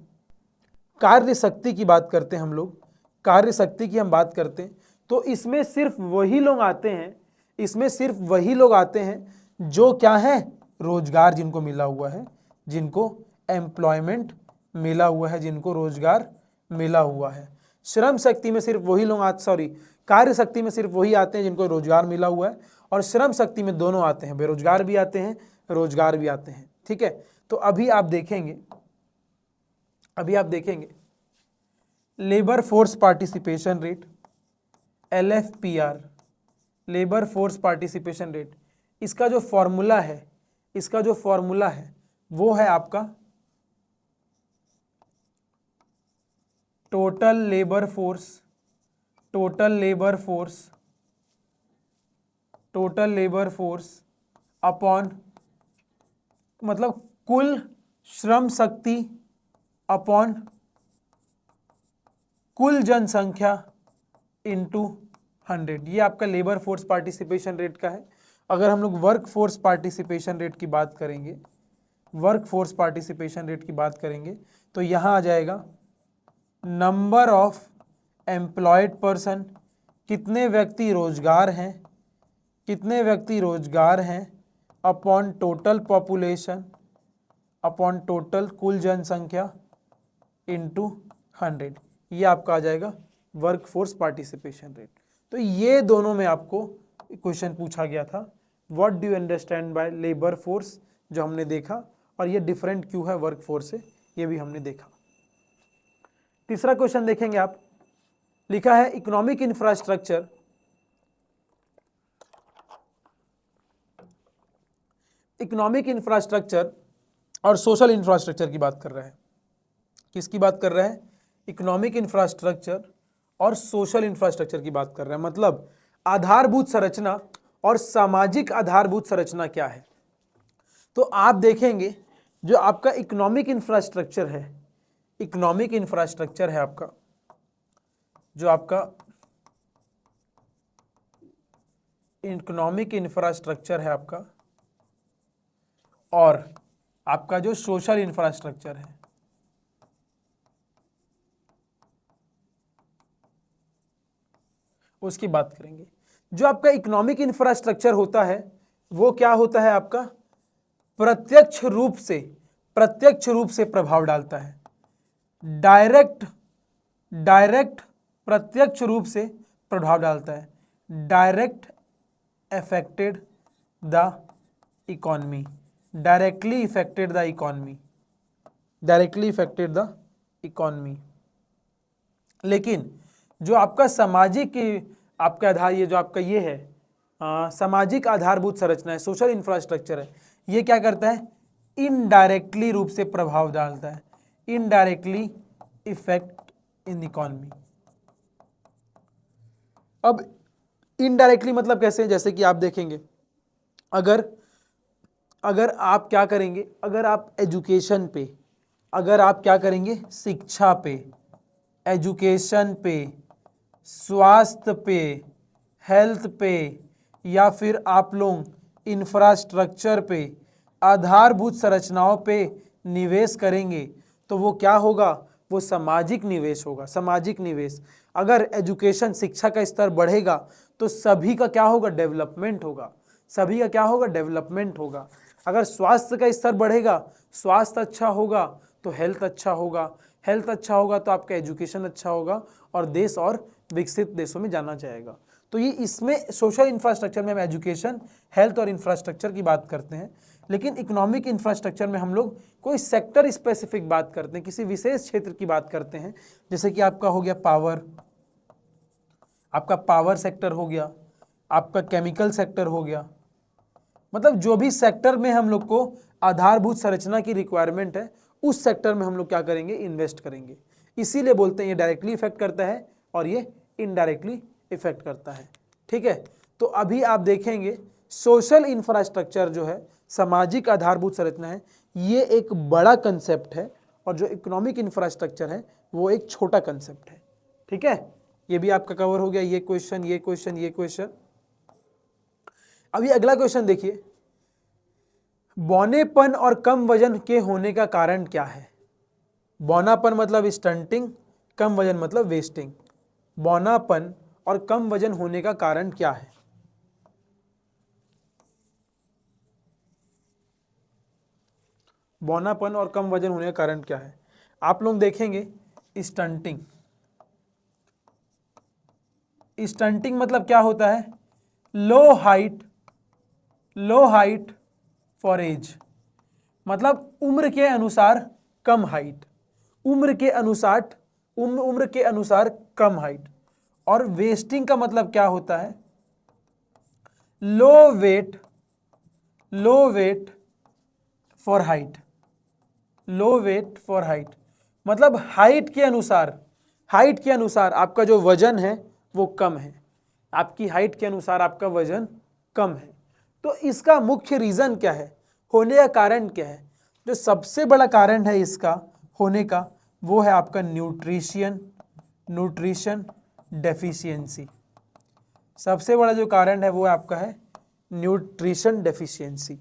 कार्य शक्ति की बात करते हैं, हम लोग कार्य शक्ति की हम बात करते हैं, तो इसमें सिर्फ वही लोग आते हैं, इसमें सिर्फ वही लोग आते हैं जो क्या है, रोजगार जिनको मिला हुआ है, जिनको एम्प्लॉयमेंट मिला हुआ है, जिनको रोजगार मिला हुआ है। श्रम शक्ति में सिर्फ वही लोग कार्य शक्ति में सिर्फ वही आते हैं जिनको रोजगार मिला हुआ है, और श्रम शक्ति में दोनों आते हैं, बेरोजगार भी आते हैं, रोजगार भी आते हैं। ठीक है, तो अभी आप देखेंगे labour force participation rate, LFPR, labour force participation rate, इसका जो फॉर्मूला है वो है आपका टोटल लेबर फोर्स अपॉन, मतलब कुल श्रम शक्ति अपॉन कुल जनसंख्या इंटू 100। ये आपका लेबर फोर्स पार्टिसिपेशन रेट का है। अगर हम लोग वर्क फोर्स पार्टिसिपेशन रेट की बात करेंगे, तो यहाँ आ जाएगा नंबर ऑफ एम्प्लॉयड पर्सन, कितने व्यक्ति रोजगार हैं upon total population, upon total कुल जनसंख्या इंटू 100। ये आपका आ जाएगा वर्क फोर्स पार्टिसिपेशन रेट। तो ये दोनों में आपको क्वेश्चन पूछा गया था, what do you understand by labour force, जो हमने देखा, और ये डिफरेंट क्यों है वर्क फोर्स से, ये भी हमने देखा। तीसरा क्वेश्चन देखेंगे आप, लिखा है इकोनॉमिक इंफ्रास्ट्रक्चर और सोशल इंफ्रास्ट्रक्चर की बात कर रहा है। किसकी बात कर रहा है? इकोनॉमिक इंफ्रास्ट्रक्चर और सोशल इंफ्रास्ट्रक्चर की बात कर रहा है। मतलब आधारभूत संरचना और सामाजिक आधारभूत संरचना क्या है। तो आप देखेंगे जो आपका इकोनॉमिक इंफ्रास्ट्रक्चर है आपका, जो आपका इकोनॉमिक इंफ्रास्ट्रक्चर है आपका, और आपका जो सोशल इंफ्रास्ट्रक्चर है, उसकी बात करेंगे। जो आपका इकोनॉमिक इंफ्रास्ट्रक्चर होता है वो क्या होता है आपका? प्रत्यक्ष रूप से प्रभाव डालता है। डायरेक्ट प्रत्यक्ष रूप से प्रभाव डालता है। Direct affected the economy, directly affected the economy. लेकिन जो आपका सामाजिक आपका आधार, ये जो आपका ये है सामाजिक आधारभूत संरचना है, सोशल इंफ्रास्ट्रक्चर है, ये क्या करता है? इनडायरेक्टली रूप से प्रभाव डालता है, इनडायरेक्टली इफेक्ट इन इकोनॉमी। अब इनडायरेक्टली मतलब कैसे? जैसे कि आप देखेंगे, अगर आप क्या करेंगे, अगर आप एजुकेशन पे, अगर आप क्या करेंगे, शिक्षा पे, एजुकेशन पे, स्वास्थ्य पे, हेल्थ पे, या फिर आप लोग इंफ्रास्ट्रक्चर पे, आधारभूत संरचनाओं पे निवेश करेंगे, तो वो क्या होगा? वो सामाजिक निवेश होगा। सामाजिक निवेश, अगर एजुकेशन शिक्षा का स्तर बढ़ेगा तो सभी का क्या होगा? डेवलपमेंट होगा। सभी का क्या होगा? डेवलपमेंट होगा। अगर स्वास्थ्य का स्तर बढ़ेगा, स्वास्थ्य अच्छा होगा तो हेल्थ अच्छा होगा, हेल्थ अच्छा होगा तो आपका एजुकेशन अच्छा होगा, और देश और विकसित देशों में जाना जाएगा। तो ये इसमें सोशल इंफ्रास्ट्रक्चर में हम एजुकेशन, हेल्थ और इंफ्रास्ट्रक्चर की बात करते हैं। लेकिन इकोनॉमिक इंफ्रास्ट्रक्चर में हम लोग कोई सेक्टर स्पेसिफिक बात करते हैं, किसी विशेष क्षेत्र की बात करते हैं। जैसे कि आपका हो गया पावर, आपका पावर सेक्टर हो गया, आपका केमिकल सेक्टर हो गया। मतलब जो भी सेक्टर में हम लोग को आधारभूत संरचना की रिक्वायरमेंट है, उस सेक्टर में हम लोग क्या करेंगे? इन्वेस्ट करेंगे। इसीलिए बोलते हैं ये डायरेक्टली इफेक्ट करता है और ये इनडायरेक्टली इफेक्ट करता है। ठीक है, तो अभी आप देखेंगे सोशल इंफ्रास्ट्रक्चर जो है, सामाजिक आधारभूत संरचना है, ये एक बड़ा कंसेप्ट है, और जो इकोनॉमिक इंफ्रास्ट्रक्चर है वो एक छोटा कंसेप्ट है। ठीक है, ये भी आपका कवर हो गया। ये क्वेश्चन, ये क्वेश्चन, ये क्वेश्चन। अभी अगला क्वेश्चन देखिए, बौनेपन और कम वजन के होने का कारण क्या है? बौनापन मतलब स्टंटिंग, कम वजन मतलब वेस्टिंग। बौनापन और कम वजन होने का कारण क्या है? बौनापन और कम वजन होने का कारण क्या है? आप लोग देखेंगे स्टंटिंग, स्टंटिंग मतलब क्या होता है? लो हाइट फॉर एज, मतलब उम्र के अनुसार कम हाइट, उम्र के अनुसार कम हाइट। और वेस्टिंग का मतलब क्या होता है? Low weight for height, low weight for height, मतलब हाइट के अनुसार आपका जो वजन है वो कम है, आपकी हाइट के अनुसार आपका वजन कम है। तो इसका मुख्य रीजन क्या है, होने का कारण क्या है? जो सबसे बड़ा कारण है इसका होने का वो है आपका न्यूट्रिशन डेफिशिएंसी। सबसे बड़ा जो कारण है वो आपका है न्यूट्रिशन डेफिशिएंसी।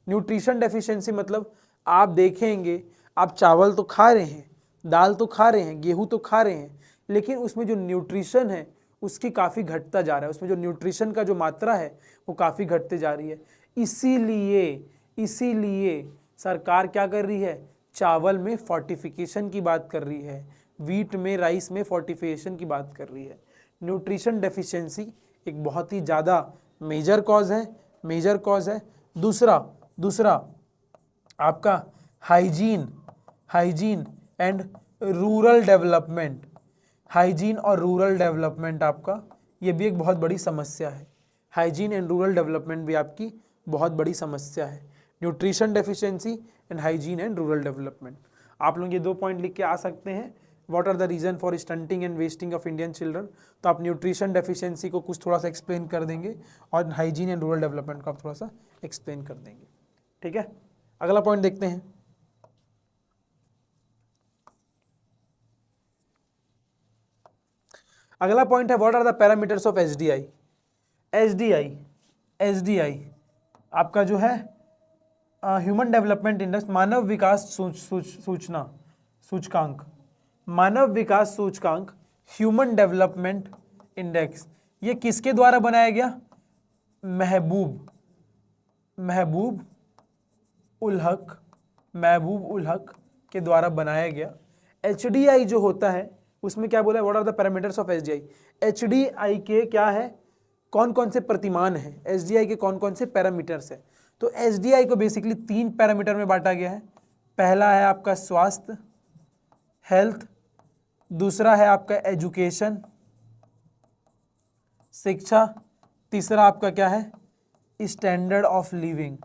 न्यूट्रिशन डेफिशिएंसी मतलब आप देखेंगे, आप चावल तो खा रहे हैं, दाल तो खा रहे हैं, गेहूं तो खा रहे हैं, लेकिन उसमें जो न्यूट्रिशन है उसकी काफ़ी घटता जा रहा है, उसमें जो न्यूट्रिशन का जो मात्रा है वो काफ़ी घटते जा रही है। इसीलिए सरकार क्या कर रही है? चावल में फोर्टिफिकेशन की बात कर रही है, वीट में, राइस में फोर्टिफिकेशन की बात कर रही है। न्यूट्रिशन डेफिशिएंसी एक बहुत ही ज़्यादा मेजर कॉज है। दूसरा आपका hygiene and rural development, hygiene और रूरल डेवलपमेंट आपका ये भी एक बहुत बड़ी समस्या है। हाइजीन एंड रूरल डेवलपमेंट भी आपकी बहुत बड़ी समस्या है। Nutrition deficiency and hygiene and rural development. आप लोग ये 2 पॉइंट लिख के आ सकते हैं। What are the reason for stunting and wasting of Indian children? तो आप न्यूट्रिशन डेफिशिएंसी को कुछ थोड़ा सा एक्सप्लेन कर देंगे और हाइजीन एंड रूरल डेवलपमेंट को आप थोड़ा सा एक्सप्लेन कर देंगे। ठीक है, अगला पॉइंट देखते हैं। अगला पॉइंट है what are the parameters of SDI. SDI आपका जो है ह्यूमन डेवलपमेंट इंडेक्स, मानव विकास सूचकांक, मानव विकास सूचकांक, ह्यूमन डेवलपमेंट इंडेक्स, ये किसके द्वारा बनाया गया? महबूब उल हक के द्वारा बनाया गया। एचडीआई जो होता है उसमें क्या बोला है? What are the parameters of SDI. HDI के क्या है, कौन कौन से प्रतिमान है, एसडीआई के कौन कौन से पैरामीटर्स है? तो एसडीआई को बेसिकली 3 पैरामीटर में बांटा गया है। पहला है आपका स्वास्थ्य, हेल्थ, दूसरा है आपका एजुकेशन, शिक्षा, तीसरा आपका क्या है? स्टैंडर्ड ऑफ लिविंग,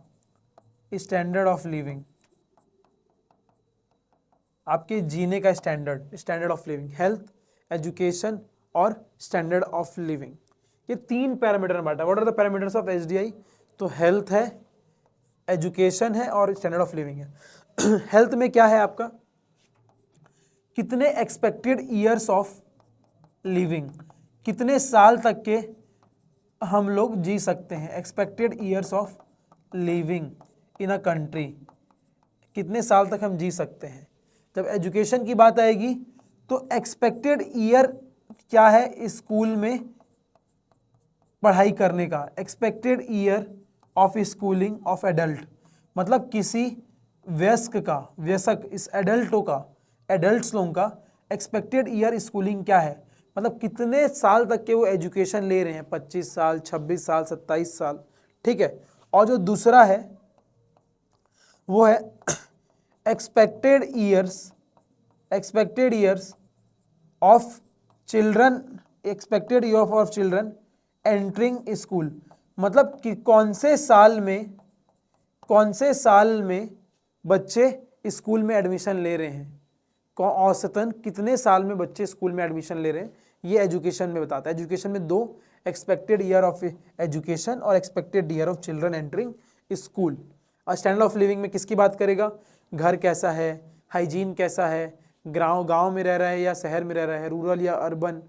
आपके जीने का standard of living, health, education और स्टैंडर्ड ऑफ लिविंग, ये 3 पैरामीटर में बांटा। What are the parameters of SDI? तो हेल्थ है, एजुकेशन है और स्टैंडर्ड ऑफ लिविंग है। हेल्थ में क्या है आपका? कितने एक्सपेक्टेड ईयर्स ऑफ लिविंग, कितने साल तक के हम लोग जी सकते हैं, expected years of living in a country, कितने साल तक हम जी सकते हैं। जब एजुकेशन की बात आएगी तो एक्सपेक्टेड ईयर क्या है स्कूल में पढ़ाई करने का, expected year of schooling of adult, मतलब किसी वयस्क इस एडल्ट्स लोगों का एक्सपेक्टेड ईयर स्कूलिंग क्या है, मतलब कितने साल तक के वो एजुकेशन ले रहे हैं, 25 साल, 26 साल, 27 साल। ठीक है, और जो दूसरा है वो है expected years of children entering school, मतलब कि कौन से साल में बच्चे स्कूल में एडमिशन ले रहे हैं, औसतन कितने साल में बच्चे स्कूल में एडमिशन ले रहे हैं, ये एजुकेशन में बताता है। एजुकेशन में 2 एक्सपेक्टेड ईयर ऑफ एजुकेशन और expected year of children entering school. और स्टैंडर्ड ऑफ लिविंग में किसकी बात करेगा? घर कैसा है, हाइजीन कैसा है, गांव में रह रहा है या शहर में रह रहा है, रूरल या अर्बन,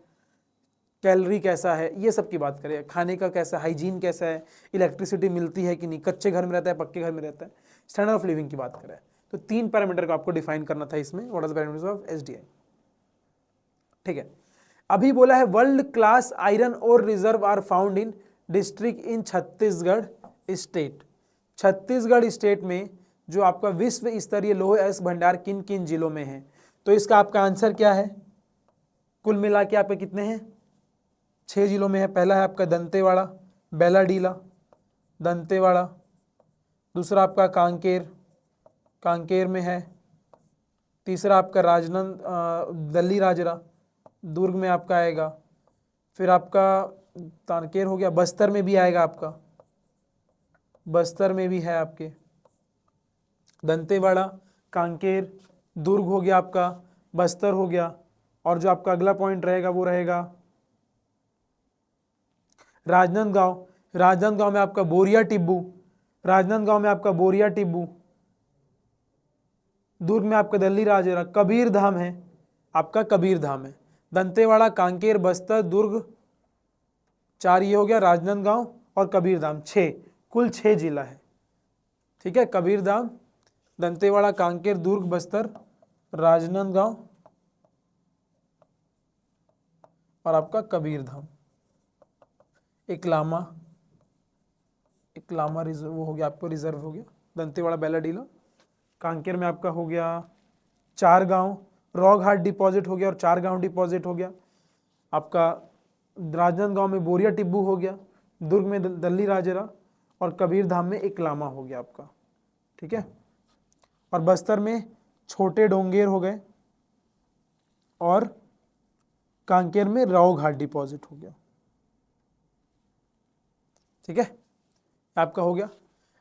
कैलोरी कैसा है, ये सब की बात करेगा। खाने का कैसा, हाइजीन कैसा है, इलेक्ट्रिसिटी मिलती है कि नहीं, कच्चे घर में रहता है, पक्के घर में रहता है, स्टैंडर्ड ऑफ लिविंग की बात करें। तो 3 पैरामीटर को आपको डिफाइन करना था इसमें, what are the parameters of SDI. ठीक है, अभी बोला है world class iron ore reserve are found in district in Chhattisgarh state. Chhattisgarh state में जो आपका विश्व स्तरीय लौह अयस्क भंडार किन किन जिलों में है? तो इसका आपका आंसर क्या है? कुल मिला के आपके कितने हैं? 6 जिलों में है। पहला है आपका दंतेवाड़ा, बेलाडीला, दंतेवाड़ा। दूसरा आपका कांकेर, कांकेर में है। तीसरा आपका दल्ली राजरा, दुर्ग में आपका आएगा। फिर आपका कांकेर हो गया, बस्तर में भी आएगा आपका, बस्तर में भी है आपके दंतेवाड़ा, कांकेर, दुर्ग हो गया आपका, बस्तर हो गया। और जो आपका अगला पॉइंट रहेगा वो रहेगा राजनांदगांव। राजनांदगांव में आपका बोरिया टिब्बू, राजनांदगांव में आपका बोरिया टिब्बू। दुर्ग में आपका दल्ली राजरा, कबीर धाम है आपका, कबीर धाम है। दंतेवाड़ा, कांकेर, बस्तर, दुर्ग, 4 ये हो गया, राजनांदगांव और कबीर धाम, 6, कुल 6 जिला है। ठीक है, कबीर धाम, दंतेवाड़ा, कांकेर, दुर्ग, बस्तर, राजनांदगांव और आपका कबीर धाम। इकलामा रिजर्व वो हो गया आपको, रिजर्व हो गया। दंतेवाड़ा, बेलाडीला, कांकेर में आपका हो गया 4 गांव, रॉक हार्ट डिपॉजिट हो गया और 4 गांव डिपॉजिट हो गया आपका। राजनांदगांव में बोरिया टिब्बू हो गया, दुर्ग में दल्ली राजरा और कबीर धाम में इकलामा हो गया आपका। ठीक है, और बस्तर में छोटे डोंगेर हो गए और कांकेर में रॉक हार्ट डिपॉजिट हो गया। ठीक है, आपका हो गया।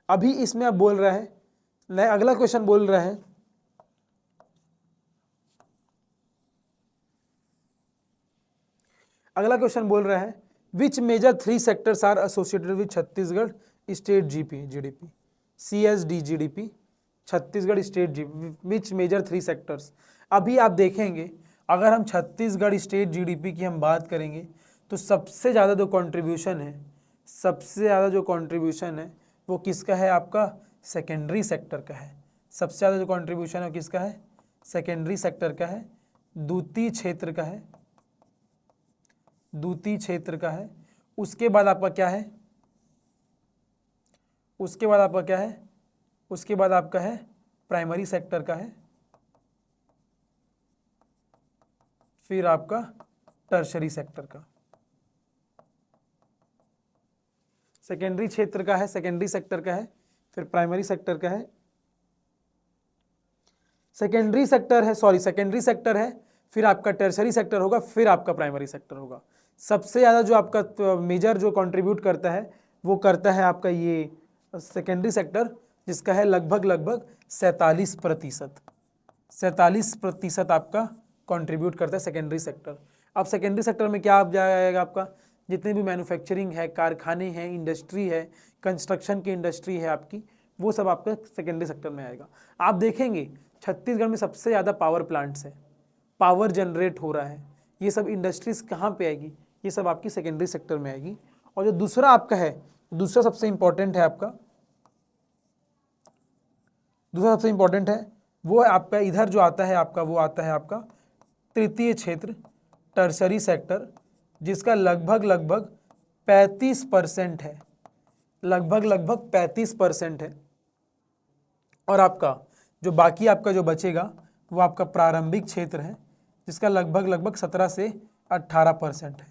अभी इसमें आप बोल रहे हैं, अगला क्वेश्चन बोल रहे हैं अगला क्वेश्चन बोल रहा है which major 3 sectors are associated with Chhattisgarh state GDP, CSD GDP, Chhattisgarh state GDP, which major 3 sectors. अभी आप देखेंगे अगर हम छत्तीसगढ़ स्टेट जीडीपी की हम बात करेंगे तो सबसे ज़्यादा जो कंट्रीब्यूशन है, सबसे ज़्यादा जो कंट्रीब्यूशन है वो किसका है, आपका सेकेंडरी सेक्टर का है। सबसे ज़्यादा जो कंट्रीब्यूशन है किसका है, सेकेंडरी सेक्टर का है, द्वितीय क्षेत्र का है, द्वितीय क्षेत्र का है। उसके बाद आपका क्या है, उसके बाद आपका क्या है, उसके बाद आपका है प्राइमरी सेक्टर का है, फिर आपका टर्शरी सेक्टर का। सेकेंडरी क्षेत्र का है, सेकेंडरी सेक्टर का है, फिर प्राइमरी सेक्टर का है, सेकेंडरी सेक्टर है, सॉरी सेकेंडरी सेक्टर है, फिर आपका टर्शरी सेक्टर होगा, फिर आपका प्राइमरी सेक्टर होगा। सबसे ज़्यादा जो आपका मेजर जो कंट्रीब्यूट करता है वो करता है आपका ये सेकेंडरी सेक्टर, जिसका है लगभग 47%, 47% आपका कंट्रीब्यूट करता है सेकेंडरी सेक्टर। अब सेकेंडरी सेक्टर में क्या आप जाएगा, आपका जितने भी मैन्युफैक्चरिंग है, कारखाने हैं, इंडस्ट्री है, कंस्ट्रक्शन की इंडस्ट्री है आपकी, वो सब आपका सेकेंडरी सेक्टर में आएगा। आप देखेंगे छत्तीसगढ़ में सबसे ज़्यादा पावर प्लांट्स है, पावर जनरेट हो रहा है, ये सब इंडस्ट्रीज कहाँ पे आएगी, ये सब आपकी सेकेंडरी सेक्टर में आएगी। और जो दूसरा आपका है, दूसरा सबसे इंपॉर्टेंट है आपका, दूसरा सबसे इंपॉर्टेंट है वो है आपका इधर जो आता है आपका, वो आता है आपका तृतीय क्षेत्र, टर्शरी सेक्टर, जिसका लगभग 35% है, लगभग 35% है। और आपका जो बाकी आपका जो बचेगा वो आपका प्रारंभिक क्षेत्र है, जिसका लगभग 17 से 18% है।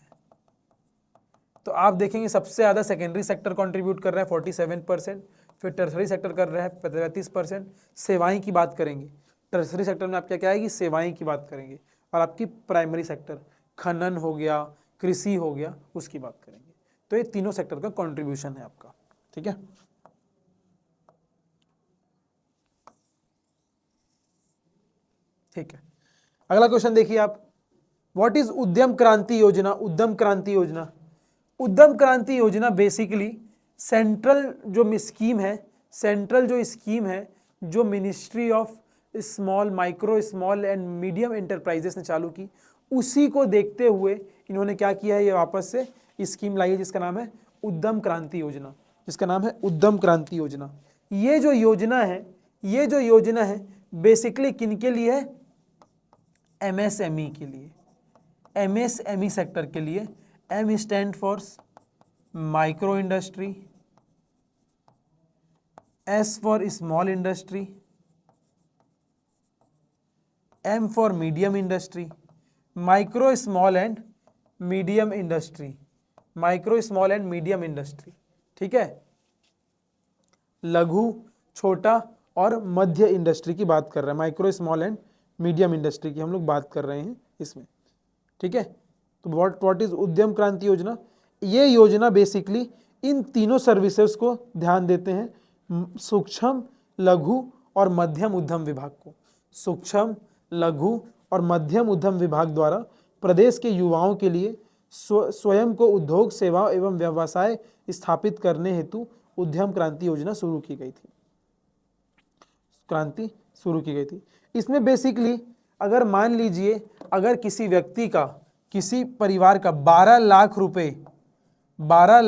तो आप देखेंगे सबसे ज़्यादा सेकेंडरी सेक्टर कंट्रीब्यूट कर रहा है 47%, फिर टर्सरी सेक्टर कर रहा है 35%। सेवाएं की बात करेंगे, टर्सरी सेक्टर में आप क्या क्या आएगी, सेवाएं की बात करेंगे। और आपकी प्राइमरी सेक्टर खनन हो गया, कृषि हो गया, उसकी बात करेंगे। तो ये तीनों सेक्टर का कंट्रीब्यूशन है आपका। ठीक है, ठीक है। अगला क्वेश्चन देखिए आप, व्हाट इज उद्यम क्रांति योजना। उद्यम क्रांति योजना, उद्यम क्रांति योजना बेसिकली सेंट्रल जो स्कीम है, सेंट्रल जो स्कीम है जो ministry of small micro small and medium enterprises ने चालू की, उसी को देखते हुए इन्होंने क्या किया है, ये वापस से स्कीम लाई है जिसका नाम है उद्यम क्रांति योजना, जिसका नाम है उद्यम क्रांति योजना। ये जो योजना है, ये जो योजना है बेसिकली किनके लिए है, MSME के लिए, MSME सेक्टर के लिए। M stand for micro industry, S for small industry, M for medium industry, micro small and medium industry, micro small and medium industry, ठीक है, लघु, छोटा और मध्य इंडस्ट्री की बात कर रहे हैं, micro small and medium industry की हम लोग बात कर रहे हैं इसमें, ठीक है। तो व्हाट इज उद्यम क्रांति योजना? ये योजना बेसिकली इन तीनों सर्विसेज को ध्यान देते हैं, सूक्ष्म, लघु और मध्यम उद्यम विभाग को। सूक्ष्म, लघु और मध्यम उद्यम विभाग द्वारा प्रदेश के युवाओं के लिए स्वयं को उद्योग, सेवा एवं व्यवसाय स्थापित करने हेतु उद्यम क्रांति योजना शुरू की गई थी। इसमें बेसिकली अगर मान लीजिए अगर किसी व्यक्ति का, किसी परिवार का 12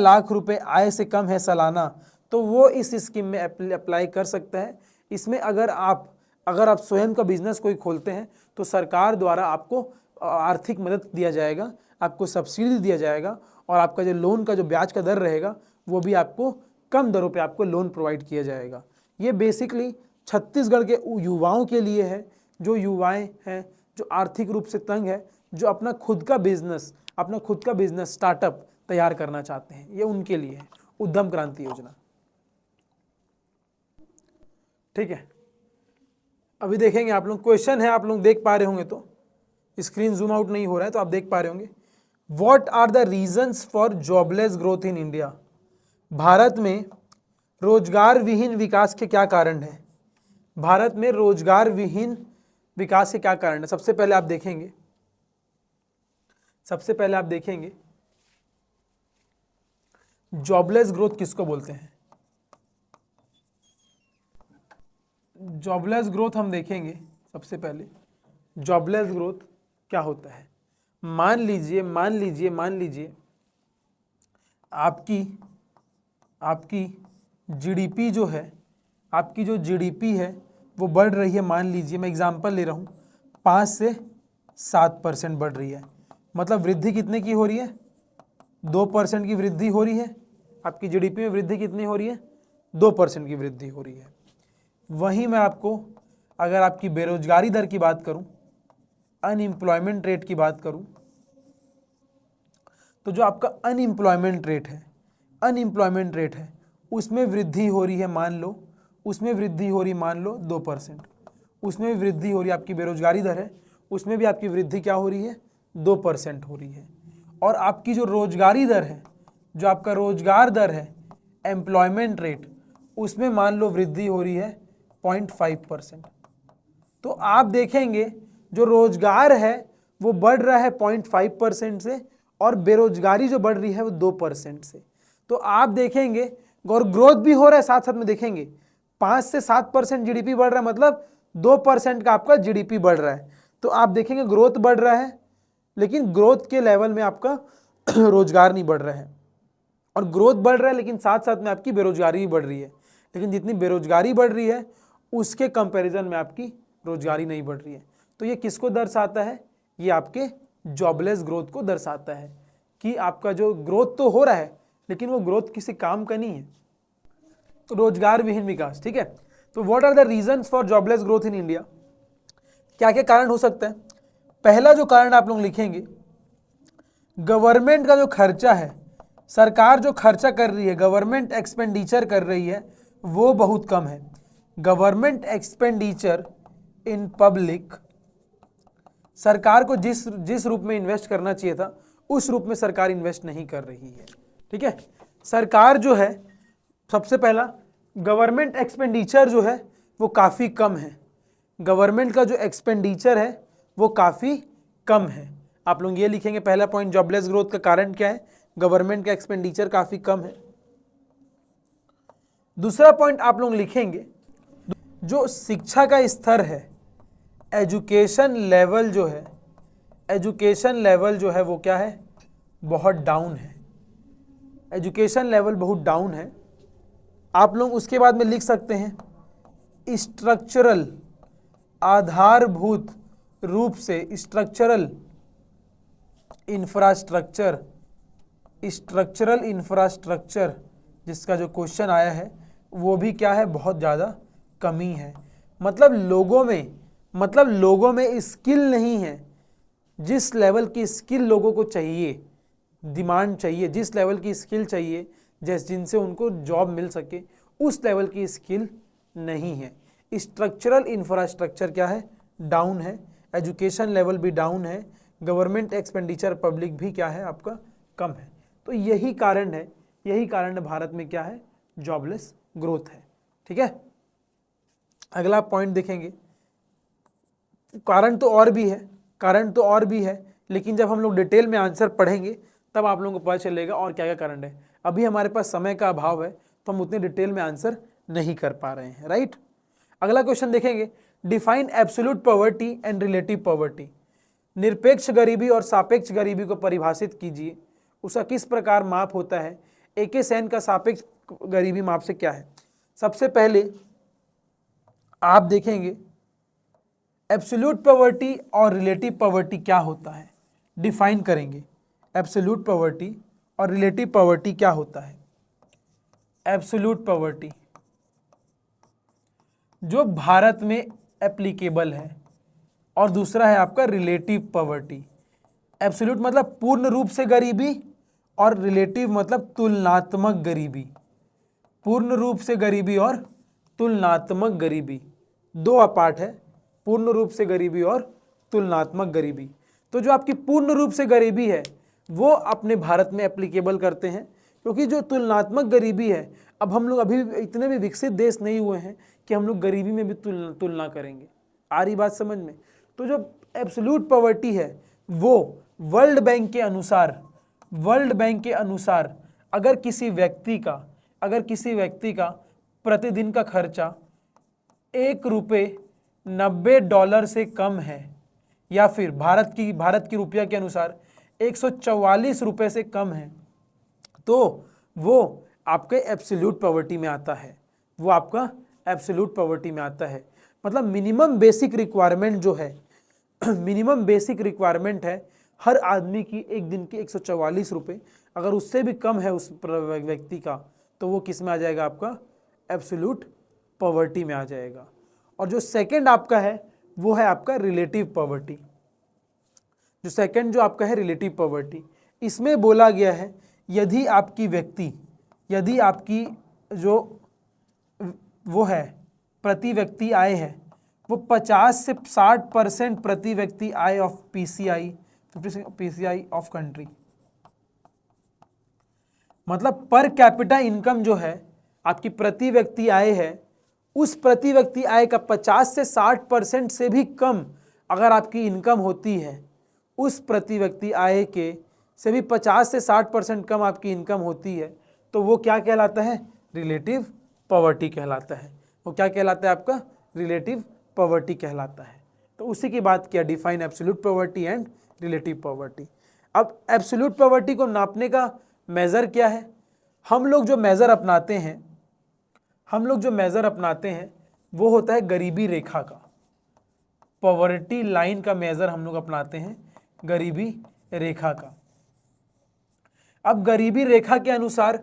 लाख रुपए आय से कम है सालाना, तो वो इस स्कीम में अप्लाई कर सकता है। इसमें अगर आप स्वयं का बिजनेस कोई खोलते हैं तो सरकार द्वारा आपको आर्थिक मदद दिया जाएगा, आपको सब्सिडी दिया जाएगा और आपका जो लोन का जो ब्याज का दर रहेगा वो भी आपको कम दरों पे आपको लोन प्रोवाइड किया जाएगा। ये बेसिकली छत्तीसगढ़ के युवाओं के लिए है, जो युवाएं हैं जो आर्थिक रूप से तंग है, जो अपना खुद का बिजनेस स्टार्टअप तैयार करना चाहते हैं, ये उनके लिए है उद्यम क्रांति योजना, ठीक है। अभी देखेंगे आप लोग, क्वेश्चन है, आप लोग देख पा रहे होंगे, तो स्क्रीन जूम आउट नहीं हो रहा है तो आप देख पा रहे होंगे। What are the reasons for jobless growth in India? Bharat में रोजगार विहीन विकास के क्या कारण है? भारत में रोजगार विहीन विकास के क्या कारण है? सबसे पहले आप देखेंगे जॉबलेस ग्रोथ किसको बोलते हैं? जॉबलेस ग्रोथ हम देखेंगे। सबसे पहले जॉबलेस ग्रोथ क्या होता है? मान लीजिए आपकी जीडीपी जो है, आपकी जो जीडीपी है वो बढ़ रही है, मान लीजिए मैं एग्जांपल ले रहा हूँ, 5 से 7% बढ़ रही है। मतलब वृद्धि कितने की हो रही है? 2% की वृद्धि हो रही है। आपकी जीडीपी में वृद्धि कितनी हो रही है? 2% की वृद्धि हो रही है। वहीं मैं आपको अगर आपकी बेरोजगारी दर की बात करूं, अनएम्प्लॉयमेंट रेट की बात करूं, तो जो आपका अनएम्प्लॉयमेंट रेट है उसमें वृद्धि हो रही है, मान लो 2%। उसमें वृद्धि हो रही है, आपकी बेरोजगारी दर है उसमें भी आपकी वृद्धि क्या हो रही है? 2% हो रही है। और आपकी जो रोजगारी दर है, जो आपका रोजगार दर है, एम्प्लॉयमेंट रेट, उसमें मान लो वृद्धि हो रही है 0.5%। तो आप देखेंगे जो रोजगार है वो बढ़ रहा है 0.5% से और बेरोजगारी जो बढ़ रही है वो 2% से। तो आप देखेंगे और ग्रोथ भी हो रहा है साथ साथ में, देखेंगे 5 से 7% जीडीपी बढ़ रहा है, मतलब 2% का आपका जीडीपी बढ़ रहा है। तो आप देखेंगे ग्रोथ बढ़ रहा है, लेकिन ग्रोथ के लेवल में आपका रोजगार नहीं बढ़ रहा है। और ग्रोथ बढ़ रहा है लेकिन साथ साथ में आपकी बेरोजगारी भी बढ़ रही है। लेकिन जितनी बेरोजगारी बढ़ रही है उसके कंपैरिजन में आपकी रोजगारी नहीं बढ़ रही है। तो ये किसको दर्शाता है? ये आपके जॉबलेस ग्रोथ को दर्शाता है कि आपका जो ग्रोथ तो हो रहा है लेकिन वो ग्रोथ किसी काम का नहीं है। तो रोजगार विहीन विकास, ठीक है। तो what are the reasons for jobless growth in India? क्या क्या कारण हो सकता है? पहला जो कारण आप लोग लिखेंगे, गवर्नमेंट का जो खर्चा है, सरकार जो खर्चा कर रही है, गवर्नमेंट एक्सपेंडिचर कर रही है, वो बहुत कम है। गवर्नमेंट एक्सपेंडिचर इन पब्लिक, सरकार को जिस रूप में इन्वेस्ट करना चाहिए था उस रूप में सरकार इन्वेस्ट नहीं कर रही है, ठीक है। सरकार जो है, सबसे पहला गवर्नमेंट एक्सपेंडिचर जो है वो काफ़ी कम है। गवर्नमेंट का जो एक्सपेंडिचर है वो काफ़ी कम है। आप लोग ये लिखेंगे, पहला पॉइंट जॉबलेस ग्रोथ का कारण क्या है? गवर्नमेंट का एक्सपेंडिचर काफ़ी कम है। दूसरा पॉइंट आप लोग लिखेंगे, जो शिक्षा का स्तर है, एजुकेशन लेवल जो है वो क्या है? बहुत डाउन है। एजुकेशन लेवल बहुत डाउन है। आप लोग उसके बाद में लिख सकते हैं स्ट्रक्चरल, आधारभूत रूप से, स्ट्रक्चरल इंफ्रास्ट्रक्चर जिसका जो क्वेश्चन आया है वो भी क्या है? बहुत ज़्यादा कमी है। मतलब लोगों में स्किल नहीं है, जिस लेवल की स्किल लोगों को चाहिए डिमांड चाहिए, जिस लेवल की स्किल चाहिए, जिनसे उनको जॉब मिल सके, उस लेवल की स्किल नहीं है। स्ट्रक्चरल इंफ्रास्ट्रक्चर क्या है, डाउन है, एजुकेशन लेवल भी डाउन है, गवर्नमेंट एक्सपेंडिचर पब्लिक भी क्या है आपका कम है। तो यही कारण है भारत में क्या है, जॉबलेस ग्रोथ है। ठीक है, अगला पॉइंट देखेंगे। कारण तो और भी है, लेकिन जब हम लोग डिटेल में आंसर पढ़ेंगे तब आप लोगों को पता चलेगा और क्या क्या कारण है। अभी हमारे पास समय का अभाव है तो हम उतने डिटेल में आंसर नहीं कर पा रहे हैं, राइट। अगला क्वेश्चन देखेंगे, define absolute poverty and relative poverty. निरपेक्ष गरीबी और सापेक्ष गरीबी को परिभाषित कीजिए, उसका किस प्रकार माप होता है। AK सेन का सापेक्ष गरीबी माप से क्या है। सबसे पहले आप देखेंगे एब्सोल्यूट पॉवर्टी और रिलेटिव पॉवर्टी क्या होता है, डिफाइन करेंगे। एब्सोल्यूट पॉवर्टी और रिलेटिव पॉवर्टी क्या होता है। एब्सोल्यूट पॉवर्टी जो भारत में एप्लीकेबल है, और दूसरा है आपका रिलेटिव पॉवर्टी। एब्सोल्यूट मतलब पूर्ण रूप से गरीबी, और रिलेटिव मतलब तुलनात्मक गरीबी। पूर्ण रूप से गरीबी और तुलनात्मक गरीबी दो अपार्ट है, पूर्ण रूप से गरीबी और तुलनात्मक गरीबी। तो जो आपकी पूर्ण रूप से गरीबी है वो अपने भारत में एप्लीकेबल करते हैं, क्योंकि जो तुलनात्मक गरीबी है, अब हम लोग अभी इतने भी विकसित देश नहीं हुए हैं कि हम लोग गरीबी में भी तुलना करेंगे। आ रही बात समझ में। तो जो एब्सोल्यूट पॉवर्टी है वो वर्ल्ड बैंक के अनुसार अगर किसी व्यक्ति का प्रतिदिन का खर्चा $1.90 से कम है, या फिर भारत की रुपया के अनुसार 144 रुपये से कम है, तो वो आपके एब्सोल्यूट पॉवर्टी में आता है। मतलब मिनिमम बेसिक रिक्वायरमेंट है हर आदमी की एक दिन की 144 रुपये। अगर उससे भी कम है उस व्यक्ति का, तो वो किस में आ जाएगा, आपका एब्सोल्यूट पॉवर्टी में आ जाएगा। और जो सेकंड आपका है वो है आपका रिलेटिव पॉवर्टी। जो आपका है रिलेटिव पॉवर्टी, इसमें बोला गया है यदि आपकी जो वो है प्रति व्यक्ति आय है वो 50 से 60% प्रति व्यक्ति आय ऑफ PCI ऑफ कंट्री, मतलब पर कैपिटा इनकम जो है आपकी प्रति व्यक्ति आय है, उस प्रति व्यक्ति आय का 50 से 60% से भी कम अगर आपकी इनकम होती है, उस प्रति व्यक्ति आय के से भी 50 से 60% कम आपकी इनकम होती है, तो वो क्या कहलाता है, रिलेटिव पॉवर्टी कहलाता है। वो क्या कहलाता है, आपका रिलेटिव पॉवर्टी कहलाता है। तो उसी की बात किया, define absolute poverty and relative poverty. अब एब्सोल्यूट पॉवर्टी को नापने का मेज़र क्या है। हम लोग जो मेज़र अपनाते हैं वो होता है गरीबी रेखा का, पॉवर्टी लाइन का मेज़र हम लोग अपनाते हैं गरीबी रेखा का। अब गरीबी रेखा के अनुसार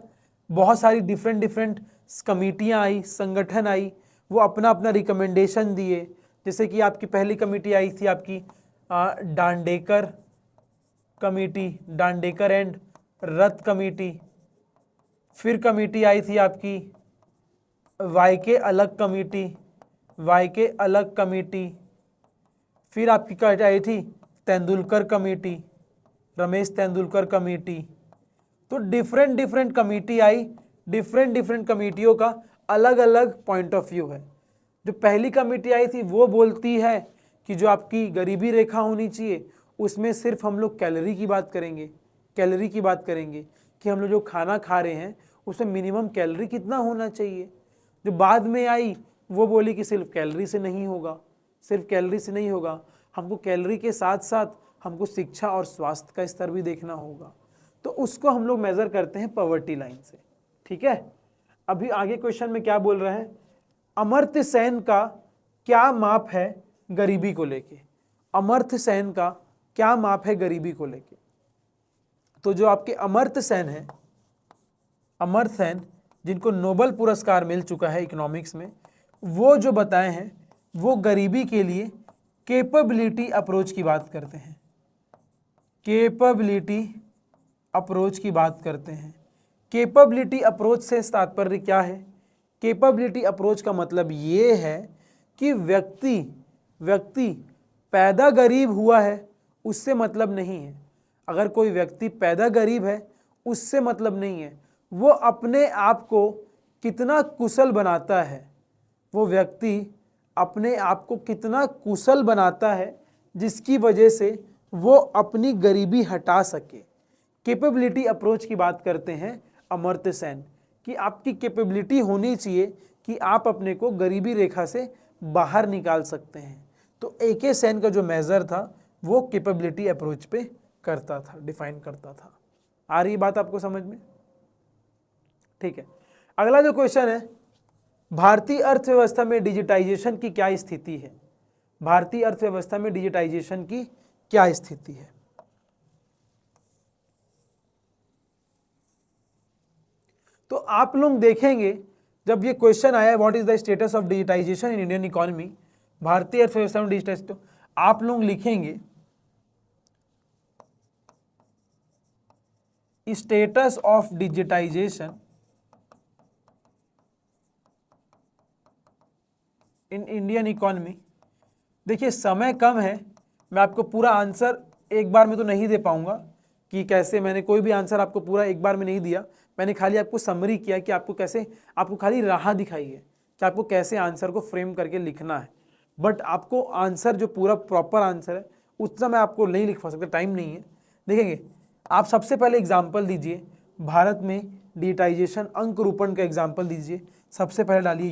बहुत सारी डिफरेंट कमिटियाँ आई, संगठन आई, वो अपना अपना रिकमेंडेशन दिए। जैसे कि आपकी पहली कमेटी आई थी आपकी डांडेकर एंड रथ कमेटी। फिर कमेटी आई थी आपकी वाईके अलग कमेटी। फिर आपकी आई थी तेंदुलकर कमेटी, रमेश तेंदुलकर कमेटी। तो डिफरेंट कमेटी आई, डिफरेंट कमेटियों का अलग अलग पॉइंट ऑफ व्यू है। जो पहली कमेटी आई थी वो बोलती है कि जो आपकी गरीबी रेखा होनी चाहिए उसमें सिर्फ हम लोग कैलोरी की बात करेंगे कि हम लोग जो खाना खा रहे हैं उसमें मिनिमम कैलोरी कितना होना चाहिए। जो बाद में आई वो बोली कि सिर्फ कैलोरी से नहीं होगा, हमको कैलोरी के साथ साथ हमको शिक्षा और स्वास्थ्य का स्तर भी देखना होगा। तो उसको हम लोग मेज़र करते हैं पॉवर्टी लाइन से। ठीक है, अभी आगे क्वेश्चन में क्या बोल रहा है, अमर्त्य सेन का क्या माप है गरीबी को लेके। अमर्त्य सेन का क्या माप है गरीबी को लेके। तो जो आपके अमर्त्य सेन जिनको नोबेल पुरस्कार मिल चुका है इकोनॉमिक्स में, वो जो बताए हैं वो गरीबी के लिए कैपेबिलिटी अप्रोच की बात करते हैं। कैपेबिलिटी अप्रोच की बात करते हैं। कैपेबिलिटी अप्रोच से तात्पर्य क्या है? कैपेबिलिटी अप्रोच का मतलब ये है कि व्यक्ति पैदा गरीब हुआ है उससे मतलब नहीं है। अगर कोई व्यक्ति पैदा गरीब है उससे मतलब नहीं है, वो अपने आप को कितना कुशल बनाता है, वो व्यक्ति अपने आप को कितना कुशल बनाता है जिसकी वजह से वो अपनी गरीबी हटा सके। कैपेबिलिटी अप्रोच की बात करते हैं अमर्त्य सेन कि आपकी कैपेबिलिटी होनी चाहिए कि आप अपने को गरीबी रेखा से बाहर निकाल सकते हैं। तो AK सेन का जो मेजर था वो कैपेबिलिटी अप्रोच पे करता था, डिफाइन करता था। आ रही बात आपको समझ में? ठीक है, अगला जो क्वेश्चन है, भारतीय अर्थव्यवस्था में डिजिटाइजेशन की क्या स्थिति है? भारतीय अर्थव्यवस्था में डिजिटाइजेशन की क्या स्थिति है? तो आप लोग देखेंगे जब ये क्वेश्चन आया है what is the status of digitization in Indian economy, भारतीय अर्थव्यवस्था में डिजिटाइजेशन, तो आप लोग लिखेंगे status of digitization in Indian economy. देखिए समय कम है, मैं आपको पूरा आंसर एक बार में तो नहीं दे पाऊंगा कि कैसे, मैंने कोई भी आंसर आपको पूरा एक बार में नहीं दिया, मैंने खाली आपको समरी किया कि आपको कैसे, आपको खाली राह दिखाई है कि आपको कैसे आंसर को फ्रेम करके लिखना है। बट आपको आंसर जो पूरा प्रॉपर आंसर है उतना मैं आपको नहीं लिख पा सकता, टाइम नहीं है। देखेंगे आप सबसे पहले एग्जाम्पल दीजिए, भारत में डिजिटाइजेशन अंक रूपण का एग्जाम्पल दीजिए। सबसे पहले डालिए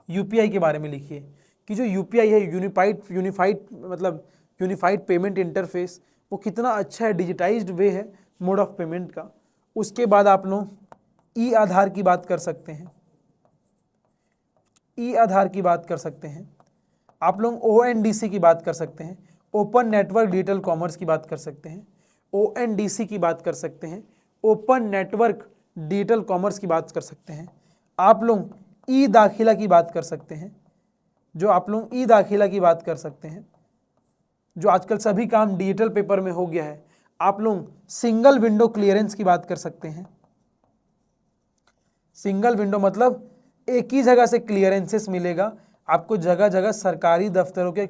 यूपीआई के बारे में लिखिए कि जो यूपीआई है यूनिफाइड पेमेंट इंटरफेस, वो कितना अच्छा है, डिजिटाइज्ड वे है मोड ऑफ पेमेंट का। उसके बाद आप लोग ई आधार की बात कर सकते हैं, ई आधार की बात कर सकते हैं, आप लोग ONDC की बात कर सकते हैं, ओपन नेटवर्क डिजिटल कॉमर्स की बात कर सकते हैं, ONDC की बात कर सकते हैं, ओपन नेटवर्क डिजिटल कॉमर्स की बात कर सकते हैं। आप लोग ई दाखिला की बात कर सकते हैं, जो आप लोग ई दाखिला की बात कर सकते हैं, जो आजकल सभी काम डिजिटल पेपर में हो गया है। आप लोग सिंगल विंडो क्लियरेंस की बात कर सकते हैं। सिंगल विंडो मतलब एक ही जगह से क्लियरेंसेस मिलेगा आपको, जगह जगह सरकारी दफ्तरों के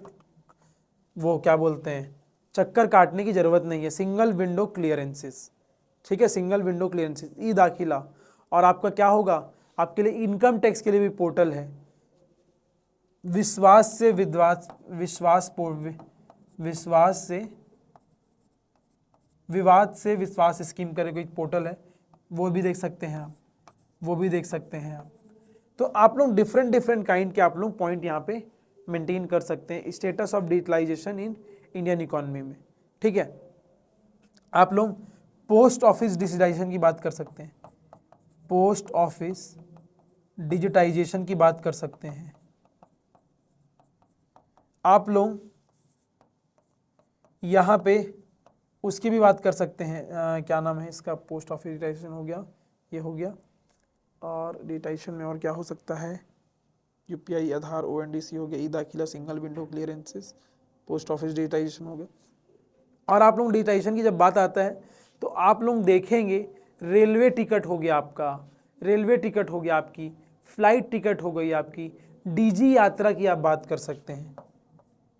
वो क्या बोलते हैं चक्कर काटने की जरूरत नहीं है। सिंगल विंडो क्लियरेंसेस, ठीक है, सिंगल विंडो क्लियरेंसेस, ई दाखिला। और आपका क्या होगा, आपके लिए इनकम टैक्स के लिए भी पोर्टल है, विश्वास से विवाद से विश्वास स्कीम करे कोई पोर्टल है, वो भी देख सकते हैं आप, वो भी देख सकते हैं आप। तो आप लोग डिफरेंट काइंड के आप लोग पॉइंट यहाँ पे मेंटेन कर सकते हैं status of digitalization in Indian economy में। ठीक है, आप लोग पोस्ट ऑफिस डिजिटाइजेशन की बात कर सकते हैं, पोस्ट ऑफिस डिजिटाइजेशन की बात कर सकते हैं। आप लोग यहाँ पे उसकी भी बात कर सकते हैं, क्या नाम है इसका, पोस्ट ऑफिस डिजिटाइजेशन हो गया, ये हो गया, और डिजिटाइजेशन में और क्या हो सकता है, यूपीआई, आधार, ONDC हो गया, ई दाखिला, single window clearances, post office digitization हो गया। और आप लोग डिजिटाइजेशन की जब बात आता है तो आप लोग देखेंगे रेलवे टिकट हो गया आपका, रेलवे टिकट हो गया आपकी, फ्लाइट टिकट हो गई आपकी, डीजी यात्रा की आप बात कर सकते हैं,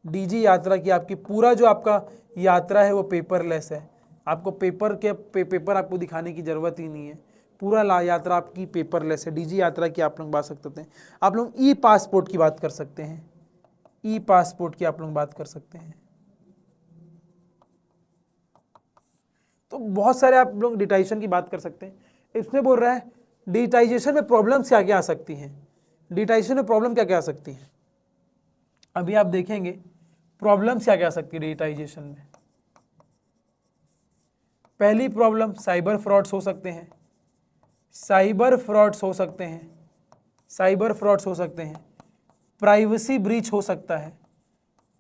डीजी यात्रा की आपकी पूरा जो आपका यात्रा है वो पेपरलेस है, आपको पेपर आपको दिखाने की ज़रूरत ही नहीं है, पूरा यात्रा आपकी पेपरलेस है। डीजी यात्रा की आप लोग बात सकते हैं। आप लोग ई पासपोर्ट की बात कर सकते हैं, ई पासपोर्ट की आप लोग बात कर सकते हैं। तो बहुत सारे आप लोग डिजिटाइजेशन की बात कर सकते हैं। इसमें बोल रहा है डिजिटाइजेशन में प्रॉब्लम्स क्या क्या आ सकती हैं, डिजिटाइजेशन में प्रॉब्लम क्या क्या आ सकती है। अभी आप देखेंगे प्रॉब्लम्स क्या क्या आ सकती है डिजिटाइजेशन में। पहली प्रॉब्लम साइबर फ्रॉड्स हो सकते हैं, साइबर फ्रॉड्स हो सकते हैं, साइबर फ्रॉड्स हो सकते हैं, प्राइवेसी ब्रीच हो सकता है,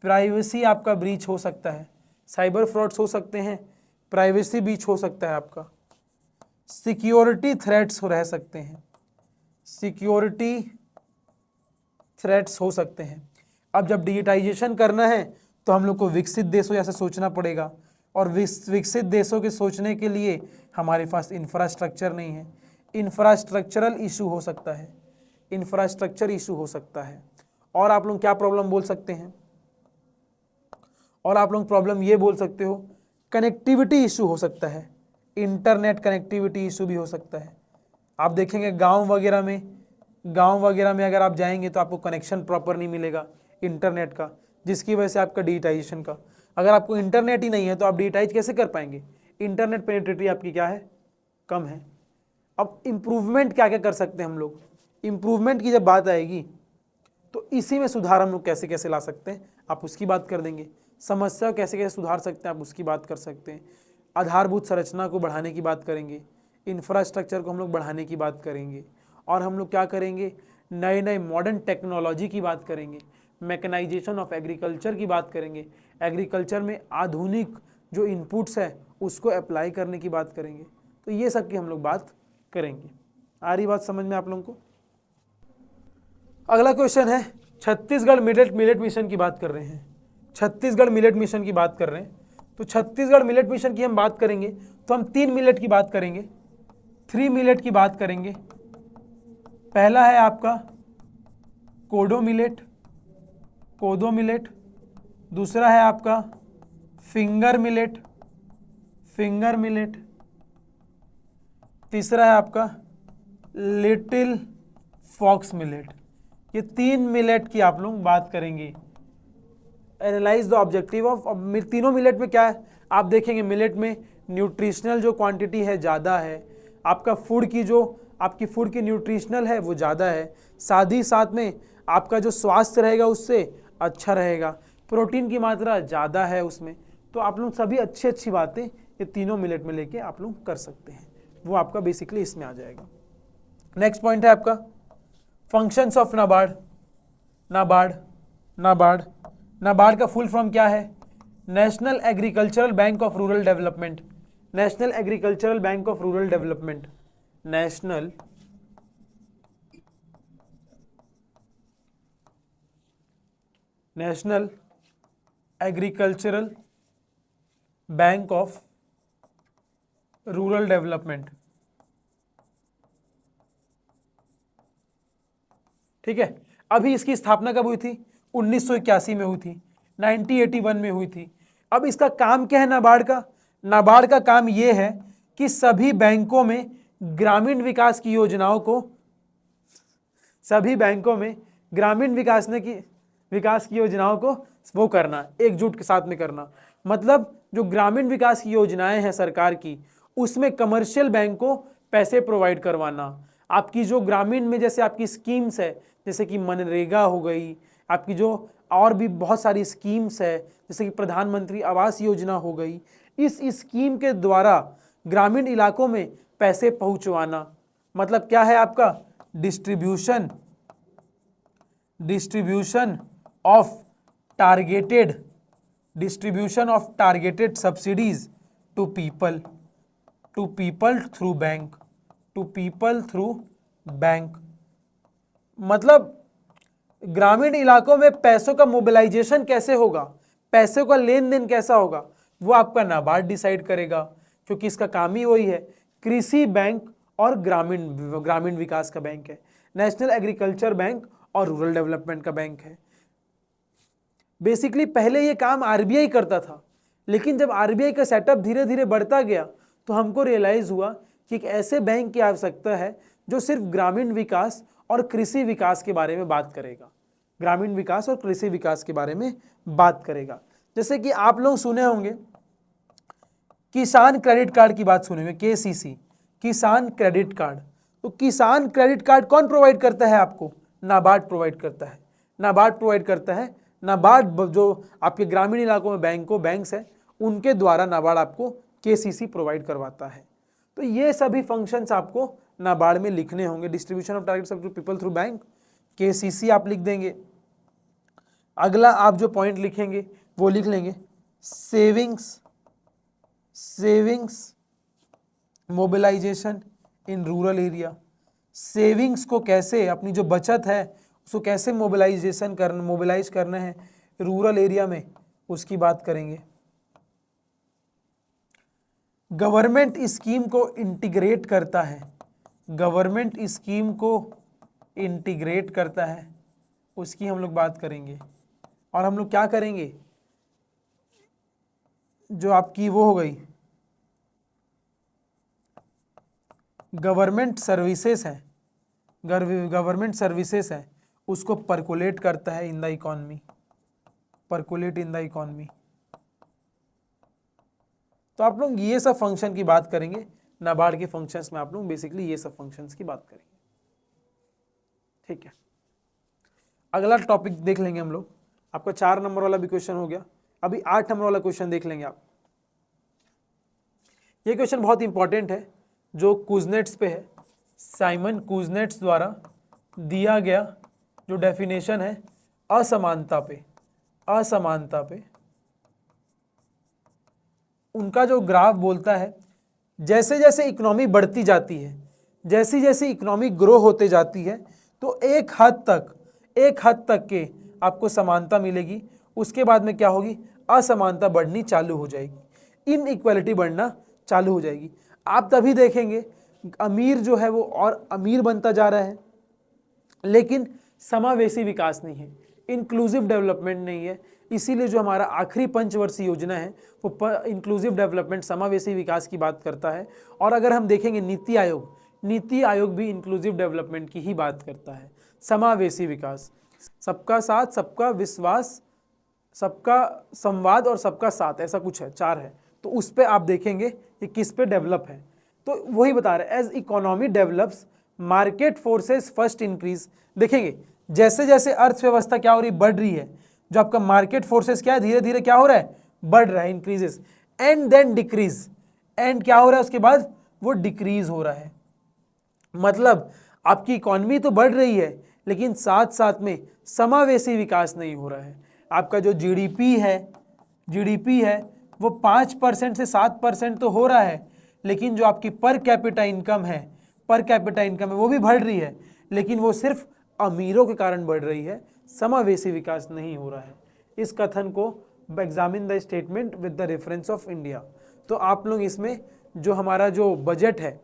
प्राइवेसी आपका ब्रीच हो सकता है, साइबर फ्रॉड्स हो सकते हैं, प्राइवेसी ब्रीच हो सकता है आपका, सिक्योरिटी थ्रेट्स रह सकते हैं, सिक्योरिटी थ्रेट्स हो सकते हैं। अब जब डिजिटाइजेशन करना है तो हम लोग को विकसित देशों जैसे सोचना पड़ेगा, और विकसित देशों के सोचने के लिए हमारे पास इंफ्रास्ट्रक्चर नहीं है। इंफ्रास्ट्रक्चरल इशू हो सकता है, इंफ्रास्ट्रक्चर इशू हो सकता है। और आप लोग क्या प्रॉब्लम बोल सकते हैं, और आप लोग प्रॉब्लम ये बोल सकते हो कनेक्टिविटी इशू हो सकता है, इंटरनेट कनेक्टिविटी इशू भी हो सकता है। आप देखेंगे गांव वगैरह में अगर आप जाएंगे तो आपको कनेक्शन प्रॉपर नहीं मिलेगा इंटरनेट का, जिसकी वजह से आपका डिजिटाइजेशन का, अगर आपको इंटरनेट ही नहीं है तो आप डिजिटाइज कैसे कर पाएंगे, इंटरनेट पेनिट्रेटी आपकी क्या है, कम है। अब इम्प्रूवमेंट क्या क्या कर सकते हैं हम लोग, इम्प्रूवमेंट की जब बात आएगी तो इसी में सुधार हम लोग कैसे कैसे ला सकते हैं आप उसकी बात कर देंगे। समस्या कैसे कैसे सुधार सकते हैं आप उसकी बात कर सकते हैं। आधारभूत संरचना को बढ़ाने की बात करेंगे, इंफ्रास्ट्रक्चर को हम लोग बढ़ाने की बात करेंगे, और हम लोग क्या करेंगे, नए नए मॉडर्न टेक्नोलॉजी की बात करेंगे, मैकेनाइजेशन ऑफ एग्रीकल्चर की बात करेंगे, एग्रीकल्चर में आधुनिक जो इनपुट्स है उसको अप्लाई करने की बात करेंगे। तो ये सब की हम लोग बात करेंगे। आ रही बात समझ में आप लोगों को? अगला क्वेश्चन है, छत्तीसगढ़ मिलेट मिशन की बात कर रहे हैं, छत्तीसगढ़ मिलेट मिशन की बात कर रहे हैं। तो छत्तीसगढ़ मिलेट मिशन की हम बात करेंगे तो हम 3 मिलेट की बात करेंगे, 3 मिलेट की बात करेंगे। पहला है आपका कोडो मिलेट, दूसरा है आपका फिंगर मिलेट, तीसरा है आपका लिटिल फॉक्स मिलेट। ये 3 मिलेट की आप लोग बात करेंगे। एनालाइज द ऑब्जेक्टिव ऑफ, तीनों मिलेट में क्या है आप देखेंगे, मिलेट में न्यूट्रिशनल जो क्वांटिटी है ज़्यादा है, आपका फूड की जो आपकी फूड की न्यूट्रिशनल है वो ज़्यादा है, साथ ही साथ में आपका जो स्वास्थ्य रहेगा उससे अच्छा रहेगा, प्रोटीन की मात्रा ज़्यादा है उसमें। तो आप लोग सभी अच्छी बातें ये तीनों मिलेट में लेके आप लोग कर सकते हैं, वो आपका बेसिकली इसमें आ जाएगा। नेक्स्ट पॉइंट है आपका फंक्शंस ऑफ नाबार्ड का फुल फॉर्म क्या है, national agricultural bank of rural development, national agricultural bank of rural development, national agricultural bank of rural development. ठीक है, अभी इसकी स्थापना कब हुई थी, 1981 में हुई थी, 1981 में हुई थी। अब इसका काम क्या है नाबार्ड का, नाबार्ड का काम यह है कि सभी बैंकों में ग्रामीण विकास की योजनाओं को, सभी बैंकों में ग्रामीण विकास की योजनाओं को वो करना, एकजुट के साथ में करना। मतलब जो ग्रामीण विकास की योजनाएं हैं सरकार की, उसमें कमर्शियल बैंक को पैसे प्रोवाइड करवाना। आपकी जो ग्रामीण में जैसे आपकी स्कीम्स है, जैसे कि मनरेगा हो गई, आपकी जो और भी बहुत सारी स्कीम्स है, जैसे कि प्रधानमंत्री आवास योजना हो गई, इस स्कीम के द्वारा ग्रामीण इलाकों में पैसे पहुंचवाना। मतलब क्या है आपका, distribution of targeted subsidies to people through bank. मतलब ग्रामीण इलाकों में पैसों का मोबिलाइजेशन कैसे होगा, पैसों का लेन देन कैसा होगा, वो आपका नाबार्ड डिसाइड करेगा, क्योंकि इसका काम ही वही है, कृषि बैंक और ग्रामीण विकास का बैंक है, नेशनल एग्रीकल्चर बैंक और रूरल डेवलपमेंट का बैंक है। बेसिकली पहले ये काम आरबीआई करता था, लेकिन जब आरबीआई का सेटअप धीरे धीरे बढ़ता गया तो हमको रियलाइज हुआ कि एक ऐसे बैंक की आवश्यकता है जो सिर्फ ग्रामीण विकास और कृषि विकास के बारे में बात करेगा, ग्रामीण विकास और कृषि विकास के बारे में बात करेगा। जैसे कि आप लोग सुने होंगे किसान क्रेडिट कार्ड की बात सुने होंगे, केसीसी, किसान क्रेडिट कार्ड। तो किसान क्रेडिट कार्ड कौन प्रोवाइड करता है आपको, नाबार्ड प्रोवाइड करता है, नाबार्ड जो आपके ग्रामीण इलाकों में बैंक्स है उनके द्वारा नाबार्ड आपको केसीसी प्रोवाइड करवाता है। तो ये सभी फंक्शंस आपको नाबार्ड में लिखने होंगे, distribution of targets to people through bank, KCC आप लिख देंगे। अगला आप जो पॉइंट लिखेंगे वो लिख लेंगे savings mobilisation in rural area. Savings को कैसे, अपनी जो बचत है उसको कैसे मोबिलाइज करना है रूरल एरिया में, उसकी बात करेंगे। गवर्नमेंट स्कीम को इंटीग्रेट करता है, गवर्नमेंट स्कीम को इंटीग्रेट करता है, उसकी हम लोग बात करेंगे। और हम लोग क्या करेंगे, जो आपकी वो हो गई गवर्नमेंट सर्विसेज है, गवर्नमेंट सर्विसेज है, उसको परकोलेट करता है इन the economy, percolate in the economy. तो आप लोग ये सब फंक्शन की बात करेंगे, नाबार्ड के फंक्शंस में आप लोग बेसिकली ये सब फंक्शंस की बात करेंगे। ठीक है, अगला टॉपिक देख लेंगे हम लोग। आपका 4 नंबर वाला भी क्वेश्चन हो गया, अभी 8 नंबर वाला क्वेश्चन देख लेंगे आप। ये क्वेश्चन बहुत इंपॉर्टेंट है, जो कुजनेट्स पे है, साइमन कुजनेट्स द्वारा दिया गया जो डेफिनेशन है असमानता पे, असमानता पे उनका जो ग्राफ बोलता है जैसे जैसे इकोनॉमी बढ़ती जाती है, जैसी जैसी इकोनॉमी ग्रो होते जाती है, तो एक हद तक के आपको समानता मिलेगी, उसके बाद में क्या होगी, असमानता बढ़नी चालू हो जाएगी, इनइक्वालिटी बढ़ना चालू हो जाएगी। आप तभी देखेंगे अमीर जो है वो और अमीर बनता जा रहा है, लेकिन समावेशी विकास नहीं है, इंक्लूसिव डेवलपमेंट नहीं है। इसीलिए जो हमारा आखिरी पंचवर्षीय योजना है वो इंक्लूसिव डेवलपमेंट, समावेशी विकास की बात करता है। और अगर हम देखेंगे नीति आयोग भी इंक्लूसिव डेवलपमेंट की ही बात करता है, समावेशी विकास, सबका साथ, सबका विश्वास, सबका संवाद और सबका साथ, ऐसा कुछ है, 4 है। तो उस पे आप देखेंगे कि किस पे डेवलप है, तो वही बता रहे हैं, as economy develops market forces first increase. देखेंगे जैसे जैसे अर्थव्यवस्था क्या हो रही, बढ़ रही है, जो आपका मार्केट फोर्सेस क्या है, धीरे धीरे क्या हो रहा है, बढ़ रहा है, increases, and then decrease, and क्या हो रहा है उसके बाद वो डिक्रीज हो रहा है। मतलब आपकी इकोनॉमी तो बढ़ रही है, लेकिन साथ साथ में समावेशी विकास नहीं हो रहा है। आपका जो जीडीपी है वो 5% से 7% तो हो रहा है, लेकिन जो आपकी पर कैपिटा इनकम है वो भी बढ़ रही है, लेकिन वो सिर्फ अमीरों के कारण बढ़ रही है, समावेशी विकास नहीं हो रहा है। इस कथन को examine the statement with the reference of India. तो आप लोग इसमें जो हमारा जो बजट है,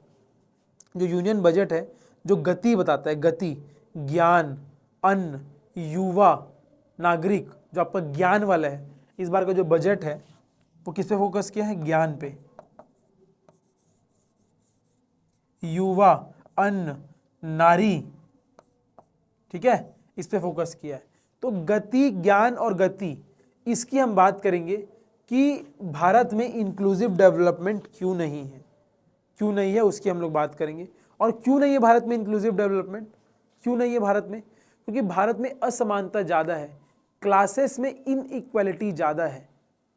जो यूनियन बजट है, जो गति बताता है, गति, ज्ञान, अन्न, युवा, नागरिक, जो आपका ज्ञान वाला है, इस बार का जो बजट है वो किस पे फोकस किया है, ज्ञान पे, युवा, अन्न, नारी, ठीक है, इस पे फोकस किया है। तो गति, ज्ञान और गति, इसकी हम बात करेंगे कि भारत में इंक्लूसिव डेवलपमेंट क्यों नहीं है, उसकी हम लोग बात करेंगे। और क्यों नहीं है भारत में इंक्लूसिव डेवलपमेंट, क्यों नहीं है भारत में, क्योंकि भारत में असमानता ज़्यादा है, क्लासेस में इनइक्वालिटी ज़्यादा है,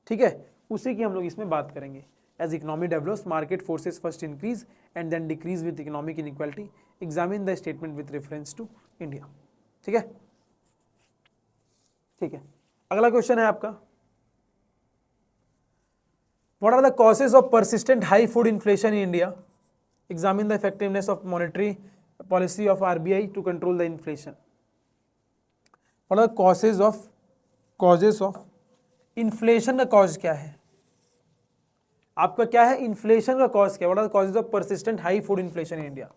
ठीक है, उसी की हम लोग इसमें बात करेंगे। As economy develops market forces first increase and then decrease with economic inequality, examine the statement with reference to India. ठीक है, ठीक है, अगला क्वेश्चन है आपका, what are the causes of persistent high food inflation in India, examine the effectiveness of monetary policy of RBI to control the inflation. What are the causes of inflation का cause क्या है आपका, क्या है inflation का cause क्या है, what are the causes of persistent high food inflation in India.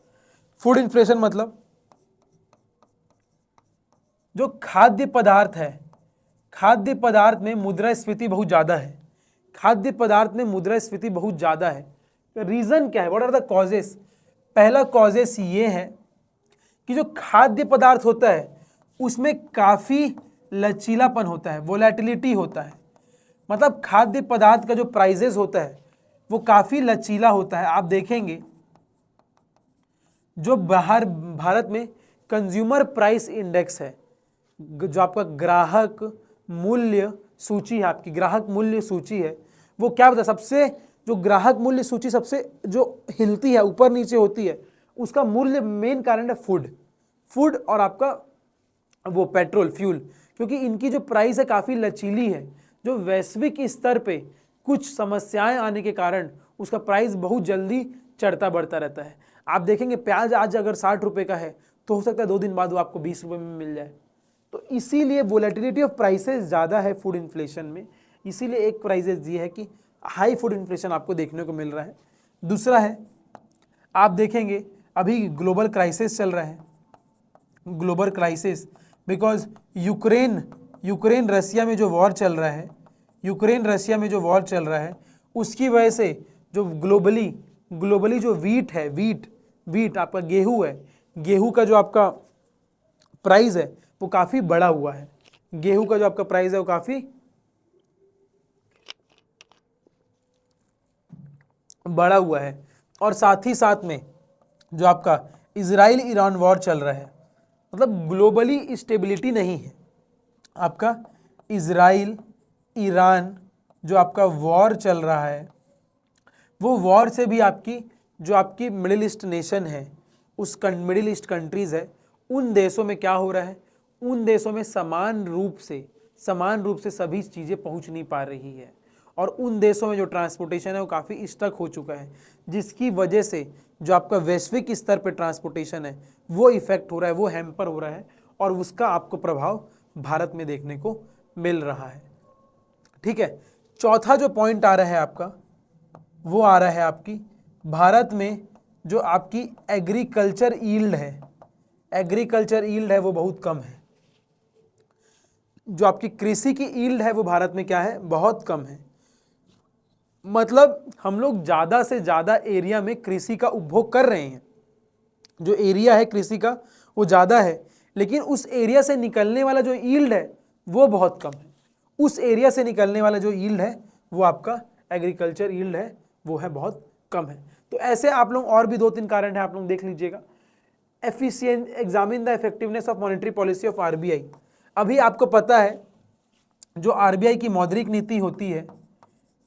Food inflation मतलब जो खाद्य पदार्थ है, खाद्य पदार्थ में मुद्रास्फीति बहुत ज़्यादा है, खाद्य पदार्थ में मुद्रास्फीति बहुत ज़्यादा है। रीज़न क्या है, व्हाट आर द कॉजेस। पहला कॉजेस ये है कि जो खाद्य पदार्थ होता है उसमें काफ़ी लचीलापन होता है, वोलेटिलिटी होता है, मतलब खाद्य पदार्थ का जो प्राइजेस होता है वो काफ़ी लचीला होता है। आप देखेंगे जो बाहर भारत में कंज्यूमर प्राइस इंडेक्स है, जो आपका ग्राहक मूल्य सूची है, आपकी ग्राहक मूल्य सूची है, वो क्या बताता है, सबसे जो ग्राहक मूल्य सूची सबसे जो हिलती है, ऊपर नीचे होती है, उसका मूल्य मेन कारण है फूड और आपका वो पेट्रोल, फ्यूल, क्योंकि इनकी जो प्राइस है काफ़ी लचीली है। जो वैश्विक स्तर पे कुछ समस्याएं आने के कारण उसका प्राइस बहुत जल्दी चढ़ता बढ़ता रहता है। आप देखेंगे प्याज आज अगर 60 रुपये का है तो हो सकता है 2 दिन बाद वो आपको 20 रुपये में मिल जाए। तो इसीलिए वोलेटिलिटी ऑफ प्राइसेस ज़्यादा है फूड इन्फ्लेशन में। इसीलिए एक प्राइजेस ये है कि हाई फूड इन्फ्लेशन आपको देखने को मिल रहा है। दूसरा है, आप देखेंगे अभी ग्लोबल क्राइसिस चल रहा है, ग्लोबल क्राइसिस, बिकॉज यूक्रेन रसिया में जो वॉर चल रहा है, यूक्रेन रसिया में जो वॉर चल रहा है, उसकी वजह से जो ग्लोबली जो वीट है, वीट आपका गेहूं है, गेहूं का जो आपका प्राइस है वो काफ़ी बढ़ा हुआ है, गेहूं का जो आपका प्राइस है वो काफ़ी बढ़ा हुआ है। और साथ ही साथ में जो आपका इजराइल ईरान वॉर चल रहा है, मतलब ग्लोबली स्टेबिलिटी नहीं है। आपका इजराइल ईरान जो आपका वॉर चल रहा है, वो वॉर से भी आपकी जो आपकी मिडिल ईस्ट नेशन है, उस मिडिल ईस्ट कंट्रीज़ है, उन देशों में क्या हो रहा है, उन देशों में समान रूप से सभी चीज़ें पहुंच नहीं पा रही है, और उन देशों में जो ट्रांसपोर्टेशन है वो काफ़ी स्टक हो चुका है, जिसकी वजह से जो आपका वैश्विक स्तर पर ट्रांसपोर्टेशन है वो इफेक्ट हो रहा है, वो हैम्पर हो रहा है, और उसका आपको प्रभाव भारत में देखने को मिल रहा है। ठीक है, चौथा जो पॉइंट आ रहा है आपका, वो आ रहा है आपकी भारत में जो आपकी एग्रीकल्चर यील्ड है वो बहुत कम है। जो आपकी कृषि की यील्ड है वो भारत में क्या है, बहुत कम है। मतलब हम लोग ज़्यादा से ज़्यादा एरिया में कृषि का उपभोग कर रहे हैं, जो एरिया है कृषि का वो ज़्यादा है, लेकिन उस एरिया से निकलने वाला जो यील्ड है वो बहुत कम है। उस एरिया से निकलने वाला जो यील्ड है वो आपका एग्रीकल्चर यील्ड है वो है बहुत कम है। तो ऐसे आप लोग और भी 2-3 कारण है, आप लोग देख लीजिएगा। Examine the effectiveness of monetary policy of RBI. अभी आपको पता है जो आरबीआई की मौद्रिक नीति होती है,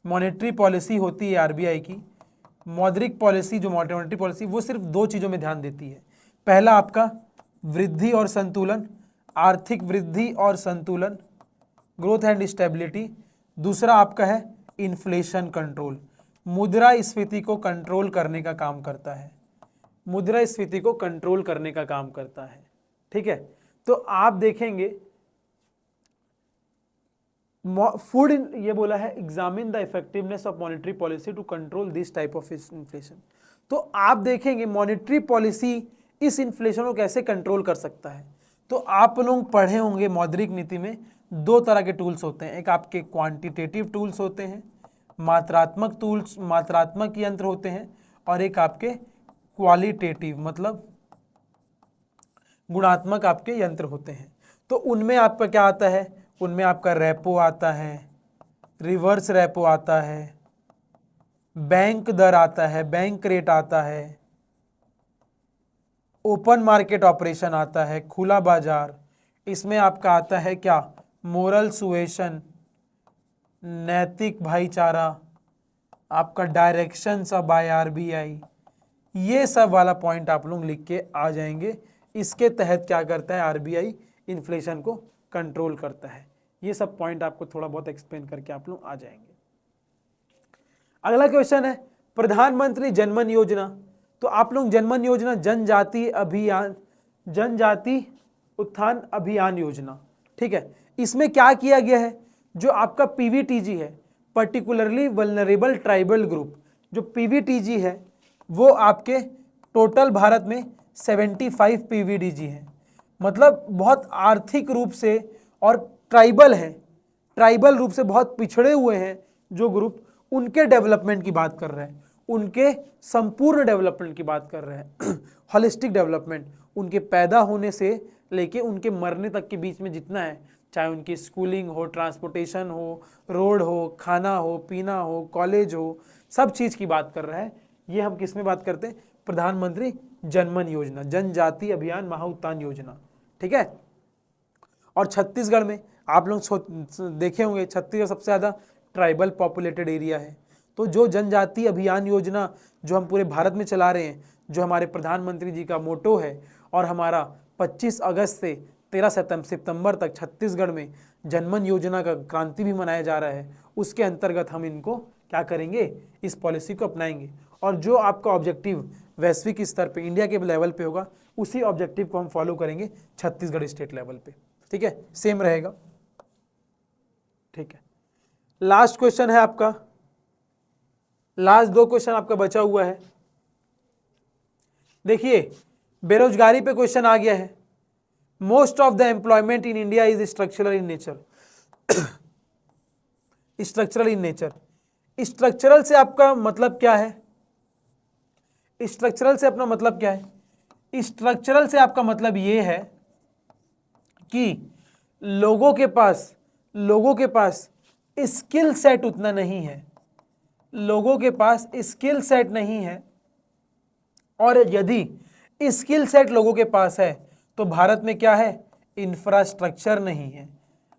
मॉनेटरी पॉलिसी होती है आरबीआई की, मौद्रिक पॉलिसी जो मॉनेटरी पॉलिसी, वो सिर्फ 2 चीज़ों में ध्यान देती है। पहला आपका वृद्धि और संतुलन, आर्थिक वृद्धि और संतुलन, ग्रोथ एंड स्टेबिलिटी। दूसरा आपका है इन्फ्लेशन कंट्रोल, मुद्रास्फीति को कंट्रोल करने का काम करता है, मुद्रास्फीति को कंट्रोल करने का काम करता है। ठीक है, तो आप देखेंगे फूड, ये बोला है examine the effectiveness of monetary policy to control this type of inflation. तो आप देखेंगे मॉनेटरी पॉलिसी इस इन्फ्लेशन को कैसे कंट्रोल कर सकता है। तो आप लोग पढ़े होंगे मौद्रिक नीति में 2 तरह के टूल्स होते हैं, एक आपके क्वांटिटेटिव टूल्स होते हैं, मात्रात्मक यंत्र होते हैं, और एक आपके क्वालिटेटिव मतलब गुणात्मक आपके यंत्र होते हैं। तो उनमें आपका क्या आता है, उनमें आपका रेपो आता है, रिवर्स रेपो आता है, बैंक दर आता है, बैंक रेट आता है, ओपन मार्केट ऑपरेशन आता है, खुला बाजार, इसमें आपका आता है क्या, मोरल सुएशन, नैतिक भाईचारा, आपका डायरेक्शंस बाय आरबीआई, ये सब वाला पॉइंट आप लोग लिख के आ जाएंगे। इसके तहत क्या करता है आरबीआई, इन्फ्लेशन को कंट्रोल करता है। ये सब पॉइंट आपको थोड़ा बहुत एक्सप्लेन करके आप लोग आ जाएंगे। अगला क्वेश्चन है प्रधानमंत्री जनमन योजना। तो आप लोग जनमन योजना जनजाति उत्थान अभियान योजना, ठीक है, इसमें क्या किया गया है, जो आपका पीवीटीजी है, पर्टिकुलरली वल्नरेबल ट्राइबल ग्रुप, जो पीवीटीजी है वो आपके टोटल भारत में 75 पीवीटीजी है, मतलब बहुत आर्थिक रूप से और ट्राइबल हैं, ट्राइबल रूप से बहुत पिछड़े हुए हैं जो ग्रुप, उनके डेवलपमेंट की बात कर रहे हैं, उनके संपूर्ण डेवलपमेंट की बात कर रहे हैं, होलिस्टिक डेवलपमेंट, उनके पैदा होने से लेके उनके मरने तक के बीच में जितना है, चाहे उनकी स्कूलिंग हो, ट्रांसपोर्टेशन हो, रोड हो, खाना हो, पीना हो, कॉलेज हो, सब चीज़ की बात कर रहा है। ये हम किस में बात करते हैं, प्रधानमंत्री जनमन योजना, जनजाति अभियान महाउत्थान योजना, ठीक है। और छत्तीसगढ़ में आप लोग देखे होंगे, छत्तीसगढ़ सबसे ज़्यादा ट्राइबल पॉपुलेटेड एरिया है। तो जो जनजाति अभियान योजना जो हम पूरे भारत में चला रहे हैं, जो हमारे प्रधानमंत्री जी का मोटो है, और हमारा 25 अगस्त से 13 सितंबर तक छत्तीसगढ़ में जनमन योजना का क्रांति भी मनाया जा रहा है, उसके अंतर्गत हम इनको क्या करेंगे, इस पॉलिसी को अपनाएंगे। और जो आपका ऑब्जेक्टिव वैश्विक स्तर पे, इंडिया के लेवल पे होगा, उसी ऑब्जेक्टिव को हम फॉलो करेंगे छत्तीसगढ़ स्टेट लेवल पे, ठीक है, सेम रहेगा। ठीक है, लास्ट क्वेश्चन है आपका, लास्ट 2 क्वेश्चन आपका बचा हुआ है। देखिए बेरोजगारी पे क्वेश्चन आ गया है। Most of the employment in India is structural in nature. Structural in nature, structural से आपका मतलब क्या है? स्ट्रक्चरल से अपना मतलब क्या है? स्ट्रक्चरल से आपका मतलब ये है कि लोगों के पास स्किल सेट उतना नहीं है, लोगों के पास स्किल सेट नहीं है, और यदि स्किल सेट लोगों के पास है तो भारत में क्या है? इंफ्रास्ट्रक्चर नहीं है,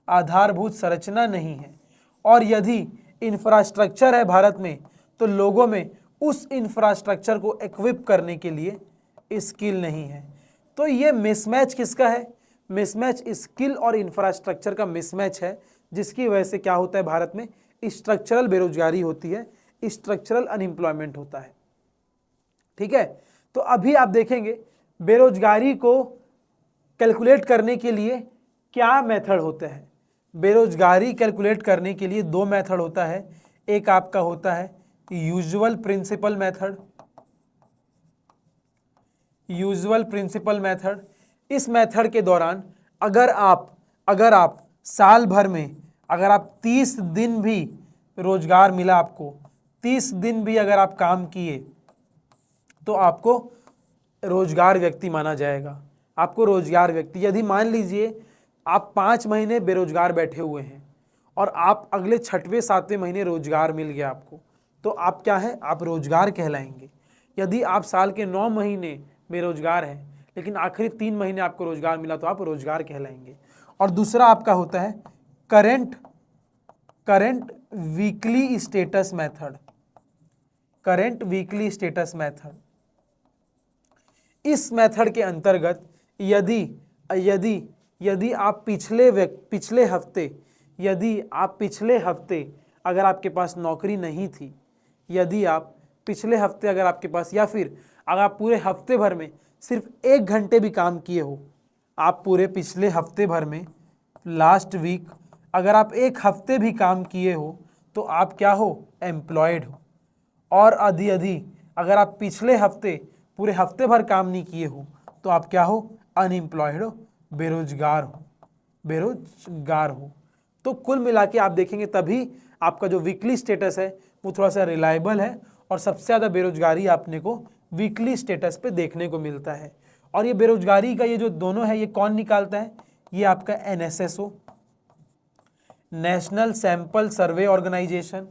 आधारभूत संरचना नहीं है। और यदि इंफ्रास्ट्रक्चर है भारत में तो लोगों में उस इंफ्रास्ट्रक्चर को इक्विप करने के लिए स्किल नहीं है। तो ये मिसमैच किसका है? मिसमैच स्किल और इंफ्रास्ट्रक्चर का मिसमैच है, जिसकी वजह से क्या होता है? भारत में स्ट्रक्चरल बेरोजगारी होती है, स्ट्रक्चरल अनएम्प्लॉयमेंट होता है। ठीक है, तो अभी आप देखेंगे बेरोजगारी को कैलकुलेट करने के लिए क्या मेथड होते हैं। बेरोजगारी कैलकुलेट करने के लिए 2 मेथड होता है। एक आपका होता है usual principal method, usual principal method. इस मेथड के दौरान अगर आप साल भर में अगर आप 30 दिन भी रोजगार मिला, आपको 30 दिन भी अगर आप काम किए तो आपको रोजगार व्यक्ति माना जाएगा, आपको रोजगार व्यक्ति। यदि मान लीजिए आप 5 महीने बेरोजगार बैठे हुए हैं और आप अगले 6वें 7वें महीने रोजगार मिल गया आपको, तो आप क्या है? आप रोजगार कहलाएंगे। यदि आप साल के 9 महीने बेरोजगार हैं लेकिन आखिरी 3 महीने आपको रोजगार मिला तो आप रोजगार कहलाएंगे। और दूसरा आपका होता है current weekly status method, current weekly status method. इस मेथड के अंतर्गत यदि आप पिछले हफ्ते अगर आपके पास नौकरी नहीं थी, यदि आप पिछले हफ्ते अगर आपके पास, या फिर अगर आप पूरे हफ्ते भर में सिर्फ 1 घंटे भी काम किए हो, आप पूरे पिछले हफ्ते भर में लास्ट वीक अगर आप 1 हफ्ते भी काम किए हो तो आप क्या हो? एम्प्लॉयड हो। और यदि अगर आप पिछले हफ्ते पूरे हफ्ते भर काम नहीं किए हो तो आप क्या हो? अनएम्प्लॉयड हो, बेरोजगार हो। तो कुल मिला के आप देखेंगे तभी आपका जो वीकली स्टेटस है वो थोड़ा सा रिलायबल है, और सबसे ज़्यादा बेरोजगारी आपने को वीकली स्टेटस पे देखने को मिलता है। और ये बेरोजगारी का ये जो दोनों है ये कौन निकालता है? ये आपका NSSO, national sample survey organisation,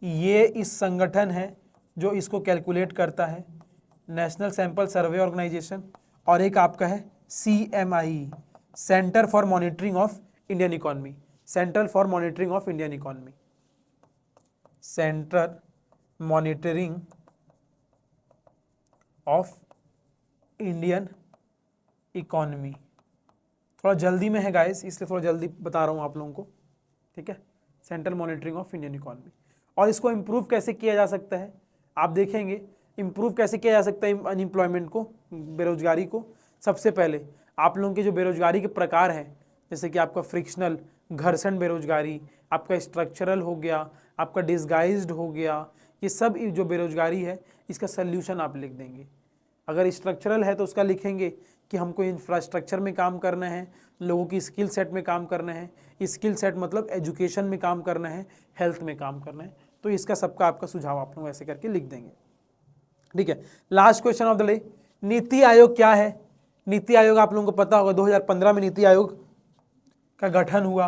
ये इस संगठन है जो इसको कैलकुलेट करता है, नेशनल सैंपल सर्वे ऑर्गेनाइजेशन। और एक आपका है CMI, centre for monitoring of Indian economy, centre for monitoring of Indian economy, centre monitoring of Indian economy. थोड़ा जल्दी में है गाइस, इसलिए थोड़ा जल्दी बता रहा हूँ आप लोगों को, ठीक है। Central monitoring of Indian economy. और इसको इम्प्रूव कैसे किया जा सकता है? आप देखेंगे इम्प्रूव कैसे किया जा सकता है अनएम्प्लॉयमेंट को, बेरोजगारी को। सबसे पहले आप लोगों के जो बेरोजगारी के प्रकार हैं, जैसे कि आपका फ्रिक्शनल घर्षण बेरोजगारी, आपका स्ट्रक्चरल हो गया, आपका डिसगाइज्ड हो गया, ये सब जो बेरोजगारी है इसका सल्यूशन आप लिख देंगे। अगर स्ट्रक्चरल है तो उसका लिखेंगे कि हमको इंफ्रास्ट्रक्चर में काम करना है, लोगों की स्किल सेट में काम करना है, स्किल सेट मतलब एजुकेशन में काम करना है, हेल्थ में काम करना है। तो इसका सबका आपका सुझाव आप लोग ऐसे करके लिख देंगे, ठीक है। Last question of the day, NITI Aayog क्या है? नीति आयोग आप लोगों को पता होगा 2015 में नीति आयोग का गठन हुआ।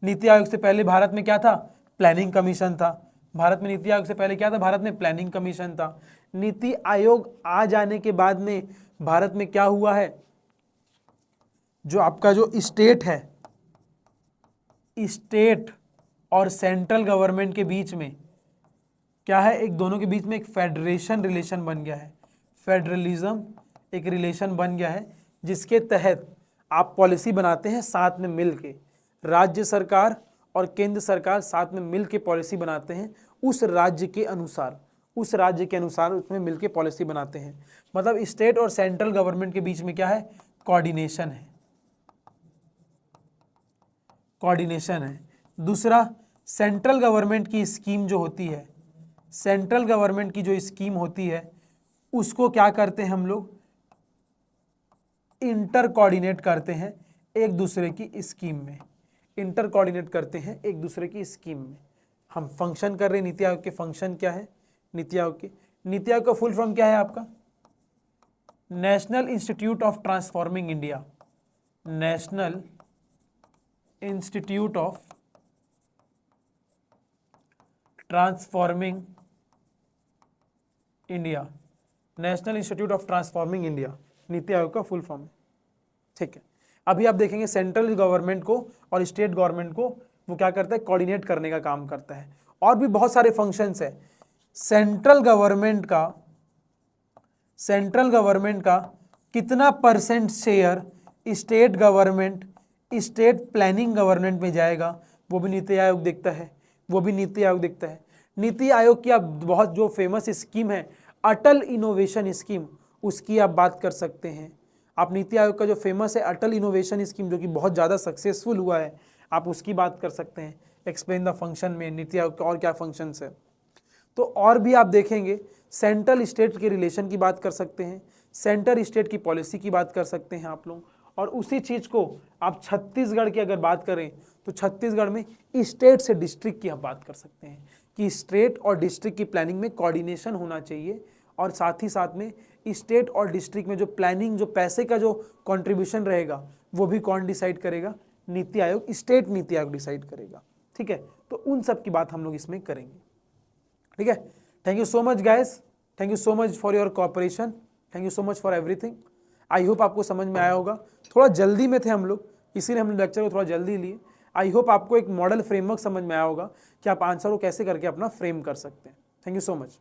नीति आयोग से पहले भारत में क्या था? प्लानिंग कमीशन था। भारत में नीति आयोग से पहले क्या था? भारत में प्लानिंग कमीशन था। नीति आयोग आ जाने के बाद में भारत में क्या हुआ है? जो आपका जो स्टेट है, स्टेट और सेंट्रल गवर्नमेंट के बीच में क्या है? एक दोनों के बीच में एक फेडरेशन रिलेशन बन गया है, फेडरलिज्म एक रिलेशन बन गया है, जिसके तहत आप पॉलिसी बनाते हैं साथ में मिलके, राज्य सरकार और केंद्र सरकार साथ में मिलके पॉलिसी बनाते हैं, उस राज्य के अनुसार उसमें मिलके पॉलिसी बनाते हैं। मतलब स्टेट और सेंट्रल गवर्नमेंट के बीच में क्या है? कोऑर्डिनेशन है। दूसरा, सेंट्रल गवर्नमेंट की स्कीम जो होती है, सेंट्रल गवर्नमेंट की जो स्कीम होती है उसको क्या करते हैं हम लोग, इंटर कोऑर्डिनेट करते हैं एक दूसरे की स्कीम में, इंटर कोऑर्डिनेट करते हैं एक दूसरे की स्कीम में। हम फंक्शन कर रहे हैं, नीति आयोग के फंक्शन क्या है, नीति आयोग का फुल फॉर्म क्या है आपका, national institute of transforming India, national institute of transforming India, national institute of transforming India NITI Aayog का फुल फॉर्म है। ठीक है, अभी आप देखेंगे सेंट्रल गवर्नमेंट को और स्टेट गवर्नमेंट को वो क्या करता है, कोऑर्डिनेट करने का काम करता है। और भी बहुत सारे फंक्शंस है। सेंट्रल गवर्नमेंट का कितना percent share state government, state planning government में जाएगा, वो भी नीति आयोग देखता है, नीति आयोग की आप बहुत जो फेमस स्कीम है अटल इनोवेशन स्कीम, उसकी आप बात कर सकते हैं। आप नीति आयोग का जो फेमस है अटल इनोवेशन स्कीम, जो कि बहुत ज़्यादा सक्सेसफुल हुआ है, आप उसकी बात कर सकते हैं। एक्सप्लेन द फंक्शन में नीति आयोग का और क्या फंक्शंस है। तो और भी आप देखेंगे सेंट्रल स्टेट के रिलेशन की बात कर सकते हैं, सेंटर स्टेट की पॉलिसी की बात कर सकते हैं आप लोग। और उसी चीज़ को आप छत्तीसगढ़ की अगर बात करें तो छत्तीसगढ़ में स्टेट से डिस्ट्रिक्ट की आप बात कर सकते हैं कि स्टेट और डिस्ट्रिक्ट की प्लानिंग में कोऑर्डिनेशन होना चाहिए। और साथ ही साथ में स्टेट और डिस्ट्रिक्ट में जो प्लानिंग, जो पैसे का जो कंट्रीब्यूशन रहेगा, वो भी कौन डिसाइड करेगा, नीति आयोग, स्टेट नीति आयोग डिसाइड करेगा। ठीक है, तो उन सब की बात हम लोग इसमें करेंगे। ठीक है, thank you so much guys, thank you so much for your cooperation, thank you so much for everything. I hope आपको समझ में आया होगा। थोड़ा जल्दी में थे हम लोग, इसीलिए हमने लेक्चर को थोड़ा जल्दी लिए। आई होप आपको एक मॉडल फ्रेमवर्क समझ में आया होगा कि आप आंसर को कैसे करके अपना फ्रेम कर सकते हैं। Thank you so much.